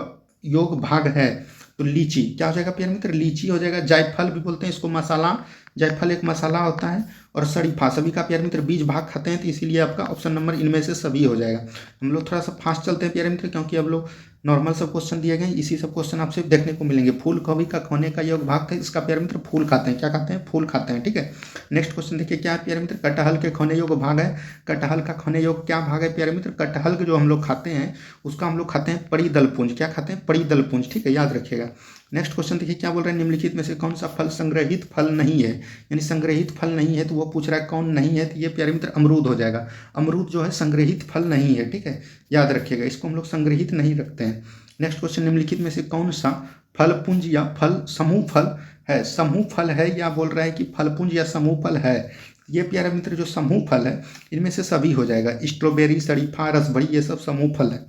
योग भाग है। तो लीची क्या हो जाएगा प्यारे मित्र? लीची हो जाएगा। जायफल भी बोलते हैं इसको, मसाला, जायफल एक मसाला होता है। और शरीफा सभी का प्यारे मित्र बीज भाग खाते हैं, तो इसीलिए आपका ऑप्शन नंबर इनमें से सभी हो जाएगा। हम लोग थोड़ा सा फास्ट चलते हैं प्यारे मित्र, क्योंकि अब लोग नॉर्मल सब क्वेश्चन दिए गए, इसी सब क्वेश्चन आपसे देखने को मिलेंगे। फूल गोभी का खाने का योग भाग था, इसका प्यारे मित्र फूल खाते हैं। क्या खाते हैं? फूल खाते हैं, ठीक है। नेक्स्ट क्वेश्चन देखिए क्या है प्यारे मित्र, कटहल के खाने योग भाग है। कटहल का खाने योग क्या भाग है प्यारे मित्र? कटहल के जो हम लोग खाते हैं उसका हम लोग खाते हैं परिदलपुंज। क्या खाते हैं? परिदलपुंज, ठीक है, याद रखिएगा। नेक्स्ट क्वेश्चन देखिए क्या बोल रहे हैं, निम्नलिखित में से कौन सा फल संग्रहित फल नहीं है? यानी संग्रहित फल नहीं है, तो वो पूछ रहा है कौन नहीं है, तो ये प्यारे मित्र अमरूद हो जाएगा। अमरूद जो है संग्रहित फल नहीं है, ठीक है, याद रखिएगा, इसको हम लोग संग्रहित नहीं रखते हैं। नेक्स्ट क्वेश्चन, निम्नलिखित में से कौन सा फल पुंज या फल समूह फल है? समूह फल है या बोल रहा है कि फल पुंज या समूह फल है? ये प्यारे मित्र जो समूह फल है इनमें से सभी हो जाएगा। स्ट्रॉबेरी, शरीफा, रसभरी, ये सब समूह फल है।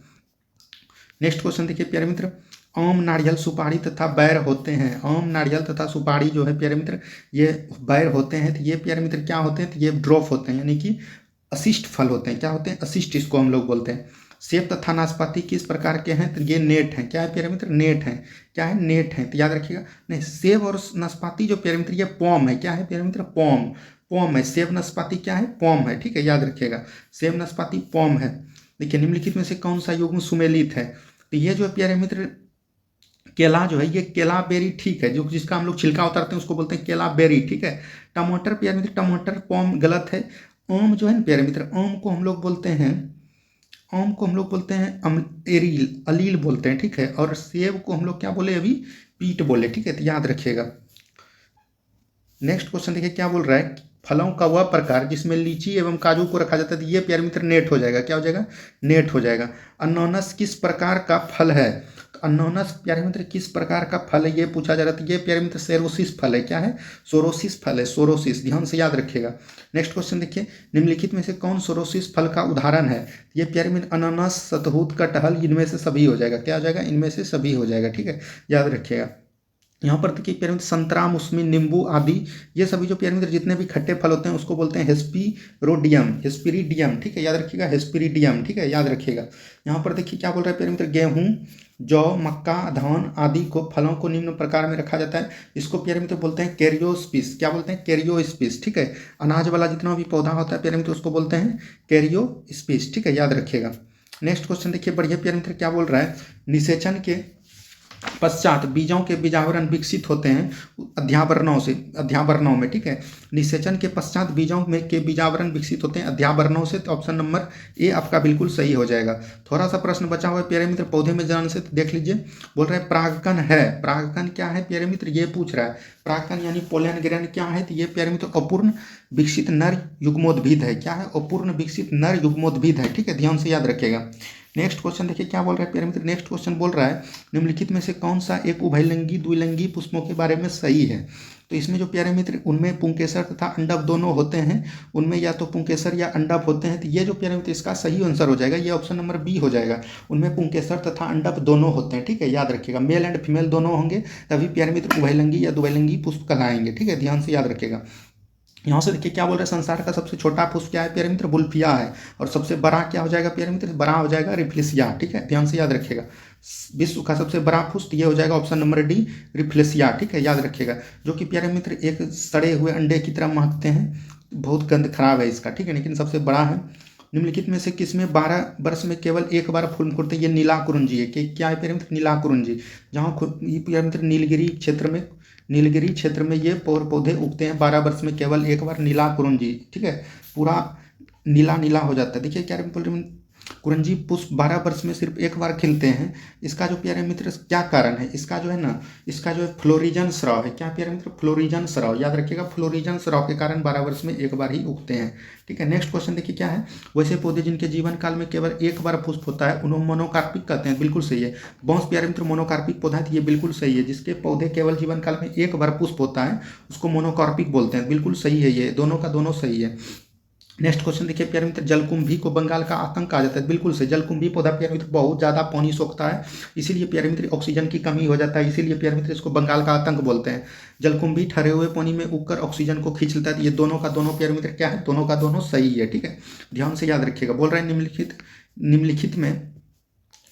नेक्स्ट क्वेश्चन देखिए प्यारे मित्र, आम, नारियल, सुपारी तथा बैर होते हैं। आम, नारियल तथा सुपारी जो है प्यारे मित्र ये बैर होते हैं। तो ये प्यारे मित्र क्या होते हैं? तो ये ड्रॉप होते हैं, यानी कि अशिष्ट फल होते हैं। क्या होते हैं? अशिष्ट, इसको हम लोग बोलते हैं। सेब तथा नाशपाती किस प्रकार के हैं? तो ये नेट हैं। क्या है प्यारे मित्र? नेट हैं। क्या है? नेट हैं। तो याद रखिएगा, नहीं, सेब और नाशपाती जो प्यारे मित्र ये पॉम है। क्या है प्यारे मित्र? पॉम, पॉम है। सेब नाशपाती क्या है? पॉम है, ठीक है, याद रखिएगा, सेब नाशपाती पॉम है। देखिए निम्नलिखित में से कौन सा युग्म सुमेलित है? तो ये जो प्यारे मित्र केला जो है ये केला बेरी, ठीक है, जो जिसका हम लोग छिलका उतारते हैं उसको बोलते हैं केला बेरी, ठीक है। टमाटर प्यारे मित्र, टमाटर पॉम गलत है। आम जो है ना प्यारे मित्र, आम को हम लोग बोलते हैं, आम को हम लोग बोलते हैं एरील, अलील बोलते हैं, ठीक है। और सेब को हम लोग क्या बोले अभी? पीट बोले, ठीक है, तो याद रखिएगा। नेक्स्ट क्वेश्चन देखिए क्या बोल रहा है, फलों का वह प्रकार जिसमें लीची एवं काजू को रखा जाता है। तो ये प्यारे मित्र नेट हो जाएगा। क्या हो जाएगा? नेट हो जाएगा। अनानास किस प्रकार का फल है? तो अनानास प्यारे मित्र किस प्रकार का फल है ये पूछा जा रहा था। ये प्यारे मित्र सेरोसिस फल है। क्या है? सोरोसिस फल है, सोरोसिस, ध्यान से याद रखिएगा। नेक्स्ट क्वेश्चन देखिए, निम्नलिखित में से कौन सोरोसिस फल का उदाहरण है? ये प्यारे मित्र अनानास, शतहूत, कटहल, इनमें से सभी हो जाएगा। क्या हो जाएगा? इनमें से सभी हो जाएगा, ठीक है, याद रखिएगा। यहाँ पर देखिए प्यारे मित्र संतरा, मौसमी, नींबू आदि ये सभी जो प्यारे मित्र जितने भी खट्टे फल होते हैं उसको बोलते हैं हेस्पिरोडियम, हेस्पिरिडियम, ठीक है, याद रखिएगा, हेस्पिरिडियम, ठीक है, याद रखिएगा। यहाँ पर देखिए क्या बोल रहा है प्यारे मित्र, गेहूँ, जौ, मक्का, धान आदि को फलों को निम्न प्रकार में रखा जाता है। इसको प्यारे मित्र बोलते हैं कैरियोस्पिस। क्या बोलते हैं? कैरियोस्पिस। ठीक है, अनाज वाला जितना भी पौधा होता है प्यारे मित्र उसको बोलते हैं कैरियोस्पिस। ठीक है, याद रखिएगा। नेक्स्ट क्वेश्चन देखिए, बढ़िया प्यारे मित्र क्या बोल रहा है, निषेचन के पश्चात बीजों के बीजावरण विकसित होते हैं अध्यावरणों में। ठीक है, निषेचन के पश्चात बीजों में के बीजावरण विकसित होते हैं अध्यावरणों से। तो ऑप्शन नंबर ए आपका बिल्कुल सही हो जाएगा। थोड़ा सा प्रश्न बचा हुआ है प्यारे मित्र पौधे में जनन से, तो देख लीजिए। बोल रहे हैं परागकण है। परागकण क्या है प्यारे मित्र, ये पूछ रहा है। परागकण यानी पोलन ग्रेन क्या है, तो ये प्यारे मित्र अपूर्ण विकसित नर युग्मोद्भिद है। क्या है? अपूर्ण विकसित नर युग्मोद्भिद है। ठीक है, ध्यान से याद रखिएगा। नेक्स्ट क्वेश्चन देखिए क्या बोल रहा है प्यारे मित्र। नेक्स्ट क्वेश्चन बोल रहा है निम्नलिखित में से कौन सा एक उभयलिंगी द्विलिंगी पुष्पों के बारे में सही है। तो इसमें जो प्यारे मित्र उनमें पुंकेसर तथा अंडप दोनों होते हैं, उनमें या तो पुंकेसर या अंडप होते हैं। तो ये जो प्यारे मित्र इसका सही आंसर हो जाएगा, ये ऑप्शन नंबर बी हो जाएगा। उनमें पुंकेसर तथा अंडप दोनों होते हैं। ठीक है, याद रखिएगा, मेल एंड फीमेल दोनों होंगे, तभी प्यारे मित्र उभयलिंगी या द्विलिंगी पुष्प कहलाएंगे। ठीक है, ध्यान से याद रखिएगा। यहाँ से देखिए क्या बोल रहे हैं, संसार का सबसे छोटा पुष्प क्या है प्यारे मित्र, बुल्फिया है। और सबसे बड़ा क्या हो जाएगा प्यारे मित्र, बड़ा हो जाएगा रिफ्लेसिया। ठीक है, ध्यान से याद रखिएगा। विश्व का सबसे बड़ा पुष्प ये हो जाएगा ऑप्शन नंबर डी, रिफ्लेसिया। ठीक है, याद रखिएगा। जो कि प्यारे मित्र एक सड़े हुए अंडे की तरह महकते हैं, बहुत गंध खराब है इसका। ठीक है, लेकिन सबसे बड़ा है। निम्नलिखित में से किसमें 12 वर्ष में केवल एक बार फूल फूटते हैं, ये नीला कुरुंजी है। कि क्या है प्यारे मित्र, नीला कुरुंजी। जहाँ ये प्यारे मित्र नीलगिरी क्षेत्र में ये पौधे उगते हैं 12 वर्ष में केवल एक बार, नीला कुरुंजी। ठीक है, पूरा नीला नीला हो जाता है। देखिए क्या बोल रहे हैं, कुरंजी पुष्प 12 वर्ष में सिर्फ एक बार खिलते हैं। इसका जो प्यारे मित्र क्या कारण है, इसका जो है ना, इसका जो है फ्लोरिजन स्राव है। क्या प्यारे मित्र, फ्लोरिजन स्राव। याद रखिएगा, फ्लोरिजन स्राव के कारण 12 वर्ष में एक बार ही उगते हैं। ठीक है, नेक्स्ट क्वेश्चन देखिए क्या है, वैसे पौधे जिनके जीवन काल में केवल एक बार पुष्प होता है उन्हें मोनोकार्पिक कहते हैं। बिल्कुल सही है। बांस प्यारे मित्र मोनोकार्पिक पौधा है, ये बिल्कुल सही है। जिसके पौधे केवल जीवन काल में एक बार पुष्प होता है उसको मोनोकार्पिक बोलते हैं। बिल्कुल सही है, ये दोनों का दोनों सही है। नेक्स्ट क्वेश्चन देखिए प्यारे मित्र, जलकुंभी को बंगाल का आतंक कहा जाता है। बिल्कुल सही। जलकुंभी पौधा प्यारे मित्र बहुत ज़्यादा पानी सोखता है, इसीलिए प्यारे मित्र ऑक्सीजन की कमी हो जाता है, इसीलिए प्यारे मित्र इसको बंगाल का आतंक बोलते हैं। जलकुंभी ठहरे हुए पानी में उगकर ऑक्सीजन को खींच लेता है। ये दोनों का दोनों प्यारे मित्र क्या है, दोनों का दोनों सही है। ठीक है, ध्यान से याद रखिएगा। बोल रहे हैं निम्नलिखित में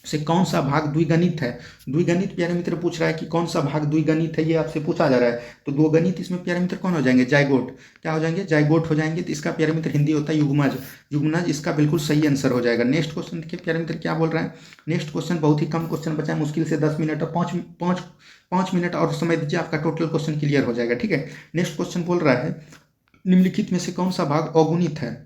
से कौन सा भाग द्विगणित है। द्विगणित प्यारे मित्र पूछ रहा है कि कौन सा भाग द्विगणित है, ये आपसे पूछा जा रहा है। तो द्विगणित इसमें प्यारे मित्र कौन हो जाएंगे, जाइगोट। क्या हो जाएंगे, जाइगोट हो जाएंगे। तो इसका प्यारे मित्र हिंदी होता है युग्मज। युग्मज इसका बिल्कुल सही आंसर हो जाएगा। नेक्स्ट क्वेश्चन देखिए प्यारे मित्र क्या बोल रहा है। नेक्स्ट क्वेश्चन बहुत ही कम क्वेश्चन बचा है, मुश्किल से 10 मिनट और 5 मिनट और समय दीजिए, आपका टोटल क्वेश्चन क्लियर हो जाएगा। ठीक है, नेक्स्ट क्वेश्चन बोल रहा है निम्नलिखित में से कौन सा भाग अगुणित है।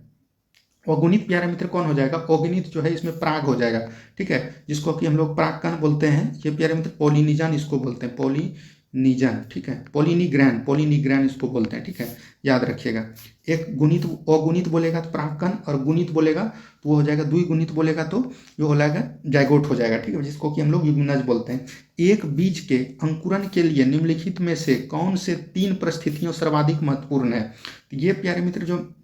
अगुणित प्यारे मित्र कौन हो जाएगा, अगुणित जो है इसमें प्राग हो जाएगा। ठीक है, जिसको कि हम लोग प्राक्कण बोलते हैं। ये प्यारे मित्र पोलिनिजन इसको बोलते हैं, पोलिनिजन। ठीक है, पोलिनिग्रैन इसको बोलते हैं। ठीक है, याद रखिएगा। एक गुणित अगुणित बोलेगा तो प्राक्कण, और गुणित बोलेगा तो वो हो जाएगा, द्विगुणित बोलेगा तो जो हो जाएगा जाइगोट हो जाएगा। ठीक है, जिसको कि हम लोग युग्मनज बोलते हैं। एक बीज के अंकुरन के लिए निम्नलिखित में से कौन से 3 परिस्थितियों सर्वाधिक महत्वपूर्ण है। ये प्यारे मित्र जो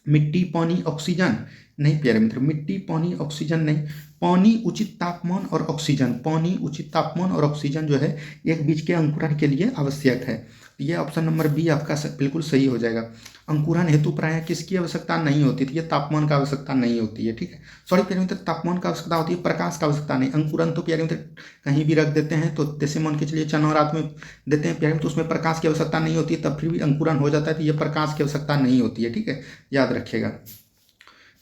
मिट्टी, पानी, ऑक्सीजन नहीं प्यारे मित्र, मिट्टी, पानी, ऑक्सीजन नहीं, पानी, उचित तापमान और ऑक्सीजन। पानी, उचित तापमान और ऑक्सीजन जो है एक बीज के अंकुरन के लिए आवश्यक है। ये ऑप्शन नंबर बी आपका बिल्कुल सही हो जाएगा। अंकुरन हेतु प्रायः किसकी आवश्यकता नहीं होती थी, ये तापमान का आवश्यकता नहीं होती है। ठीक है, सॉरी प्यारे मित्र, तापमान का आवश्यकता होती है, प्रकाश का आवश्यकता नहीं। अंकुरन तो प्यारे मित्र कहीं भी रख देते हैं, तो जैसे मान के चलिए चना रात में देते हैं प्यारे मित्र, तो उसमें प्रकाश की आवश्यकता नहीं होती है, तब फिर भी अंकुरन हो जाता है। तो ये प्रकाश की आवश्यकता नहीं होती है। ठीक है, याद रखिएगा।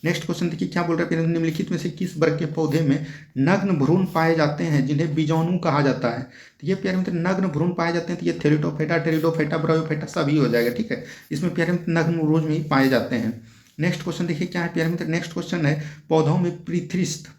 नेक्स्ट क्वेश्चन देखिए क्या बोल रहे हैं, निम्नलिखित में से किस वर्ग के पौधे में नग्न भ्रूण पाए जाते हैं जिन्हें बीजाणु कहा जाता है। तो ये प्यारे मित्र नग्न भ्रूण पाए जाते हैं, तो ये टेरिडोफाइटा, ब्रायोफाइटा सभी हो जाएगा। ठीक है, इसमें प्यारे मित्र नग्न भ्रूण में ही पाए जाते हैं। नेक्स्ट क्वेश्चन देखिए क्या है प्यारे मित्र। नेक्स्ट क्वेश्चन है पौधों में पित्रस्त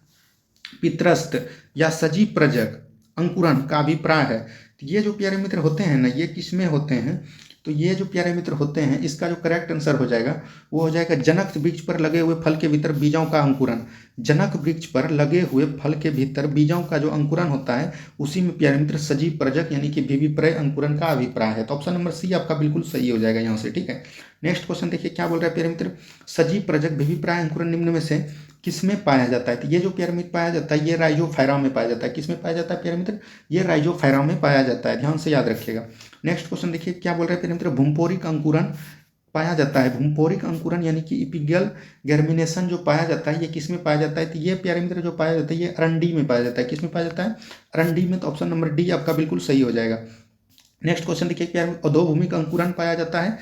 या सजीव प्रजक अंकुरन का अभिप्राय है। तो ये जो प्यारे मित्र होते हैं ना, ये किसमें होते हैं, तो ये जो प्यारे मित्र होते हैं इसका जो करेक्ट आंसर हो जाएगा वो हो जाएगा जनक वृक्ष पर लगे हुए फल के भीतर बीजों का अंकुरन। जनक वृक्ष पर लगे हुए फल के भीतर बीजों का जो अंकुरन होता है उसी में प्यारे मित्र सजीव प्रजक यानी कि विविप्रय अंकुरन का अभिप्राय है। तो ऑप्शन नंबर सी आपका बिल्कुल सही हो जाएगा यहाँ से। ठीक है, नेक्स्ट क्वेश्चन देखिए क्या बोल रहा है प्यारे मित्र, सजीव प्रजक विविप्राय अंकुरन निम्न में से किसमें पाया जाता है। तो ये जो प्यारे मित्र पाया जाता है ये राइजोफायरा में पाया जाता है। किसमें पाया जाता है प्यारे मित्र, ये राइजोफायरा में पाया जाता है। ध्यान से याद रखिएगा। नेक्स्ट क्वेश्चन देखिए क्या बोल रहे हैं प्यारे मित्र, भूमपोरिक अंकुरन पाया जाता है? भूमपोरिक अंकुरन यानी कि इपिगल germination जो पाया जाता है ये किस में पाया जाता है? तो ये प्यारे मित्र जो पाया जाता है ये अरंडी में पाया जाता है। किस में पाया जाता है? अरंडी में। तो ऑप्शन नंबर डी आपका बिल्कुल सही हो जाएगा। नेक्स्ट क्वेश्चन देखिए प्यारे, अधोभूमिक अंकुरन पाया जाता है।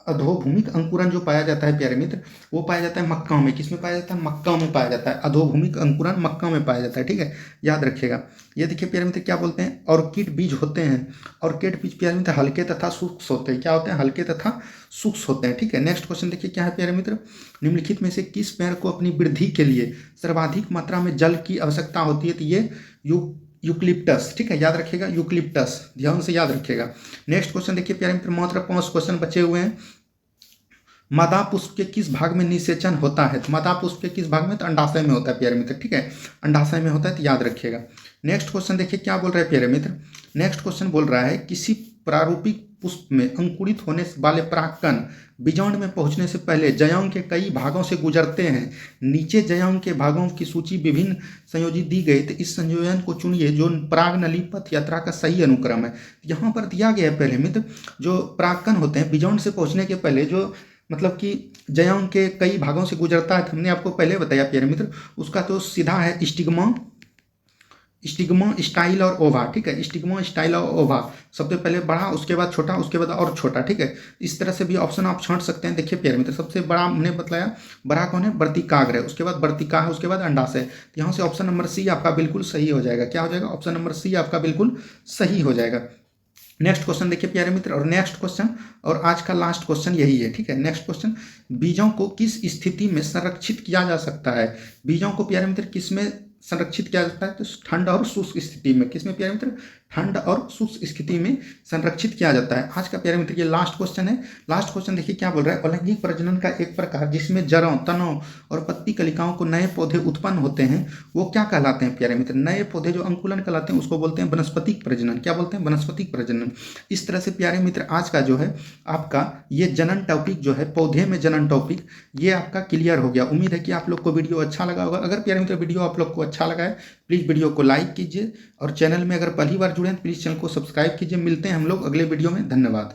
अधोभूमिक अंकुरन जो पाया जाता है प्यारे मित्र वो पाया जाता है मक्का में। किस में पाया जाता है? मक्का में पाया जाता है। अधोभूमिक अंकुरन मक्का में पाया जाता है, ठीक है, याद रखिएगा। ये देखिए प्यारे मित्र क्या बोलते हैं, ऑर्किड बीज होते हैं। ऑर्किड बीज प्यारे मित्र हल्के तथा शुष्क होते हैं। क्या होते हैं? हल्के तथा शुष्क होते हैं, ठीक है। नेक्स्ट क्वेश्चन देखिए क्या है प्यारे मित्र, निम्नलिखित में से किस पेड़ को अपनी वृद्धि के लिए सर्वाधिक मात्रा में जल की आवश्यकता होती है? तो ये यूक्लिप्टस, ठीक है, याद रखिएगा, यूक्लिप्टस, ध्यान से याद रखिएगा। नेक्स्ट क्वेश्चन देखिए प्यारे मित्र, मात्र 5 क्वेश्चन बचे हुए हैं। मादा पुष्प के किस भाग में निषेचन होता है? तो मादा पुष्प के किस भाग में? तो अंडाशय में होता है प्यारे मित्र, ठीक है, अंडाशय में होता है, तो याद रखिएगा। नेक्स्ट क्वेश्चन देखिए क्या बोल रहा है प्यारे मित्र, नेक्स्ट क्वेश्चन बोल रहा है किसी प्रारूपिक पुष्प में अंकुरित होने वाले परागकण बीजांड में पहुंचने से पहले जयांग के कई भागों से गुजरते हैं। नीचे जयांग के भागों की सूची विभिन्न संयोजित दी गई, तो इस संयोजन को चुनिए जो पराग नली पथ यात्रा का सही अनुक्रम है। यहाँ पर दिया गया है पहले मित्र, जो परागकण होते हैं बीजांड से पहुंचने के पहले जो मतलब कि जयांग के कई भागों से गुजरता है, हमने आपको पहले बताया प्यारे मित्र, उसका तो सीधा है स्टिग्मा, स्टाइल और ओवा, ठीक है, स्टिग्मा, स्टाइल और ओवा, सबसे पहले बड़ा, उसके बाद छोटा, उसके बाद और छोटा, ठीक है। इस तरह से भी ऑप्शन आप छांट सकते हैं। देखिए प्यारे मित्र सबसे बड़ा हमने बताया, बड़ा कौन है? वर्तिकाग्र है, उसके बाद वर्तिका है, उसके बाद अंडाशय। तो यहाँ से ऑप्शन नंबर सी आपका बिल्कुल सही हो जाएगा। क्या हो जाएगा? ऑप्शन नंबर सी आपका बिल्कुल सही हो जाएगा। नेक्स्ट क्वेश्चन देखिए प्यारे मित्र, और नेक्स्ट क्वेश्चन और आज का लास्ट क्वेश्चन यही है, ठीक है। नेक्स्ट क्वेश्चन, बीजों को किस स्थिति में संरक्षित किया जा सकता है? बीजों को प्यारे मित्र किस में संरक्षित किया जाता है? तो ठंड और शुष्क स्थिति में। किसमें प्यारे मित्र? ठंड और शुष्क स्थिति में संरक्षित किया जाता है। आज का प्यारे मित्र ये लास्ट क्वेश्चन है। लास्ट क्वेश्चन देखिए क्या बोल रहा है, अलैंगिक प्रजनन का एक प्रकार जिसमें जड़ों, तनों और पत्ती कलिकाओं को नए पौधे उत्पन्न होते हैं वो क्या कहलाते हैं प्यारे मित्र? नए पौधे जो अंकुलन कहलाते हैं उसको बोलते हैं वनस्पतिक प्रजनन। क्या बोलते हैं? वनस्पतिक प्रजनन। इस तरह से प्यारे मित्र आज का जो है आपका ये जनन टॉपिक जो है, पौधे में जनन टॉपिक, ये आपका क्लियर हो गया। उम्मीद है कि आप लोग को वीडियो अच्छा लगा होगा। अगर प्यारे मित्र वीडियो आप लोग को अच्छा लगा है प्लीज़ वीडियो को लाइक कीजिए, और चैनल में अगर पहली बार जुड़े हैं तो प्लीज़ चैनल को सब्सक्राइब कीजिए। मिलते हैं हम लोग अगले वीडियो में। धन्यवाद।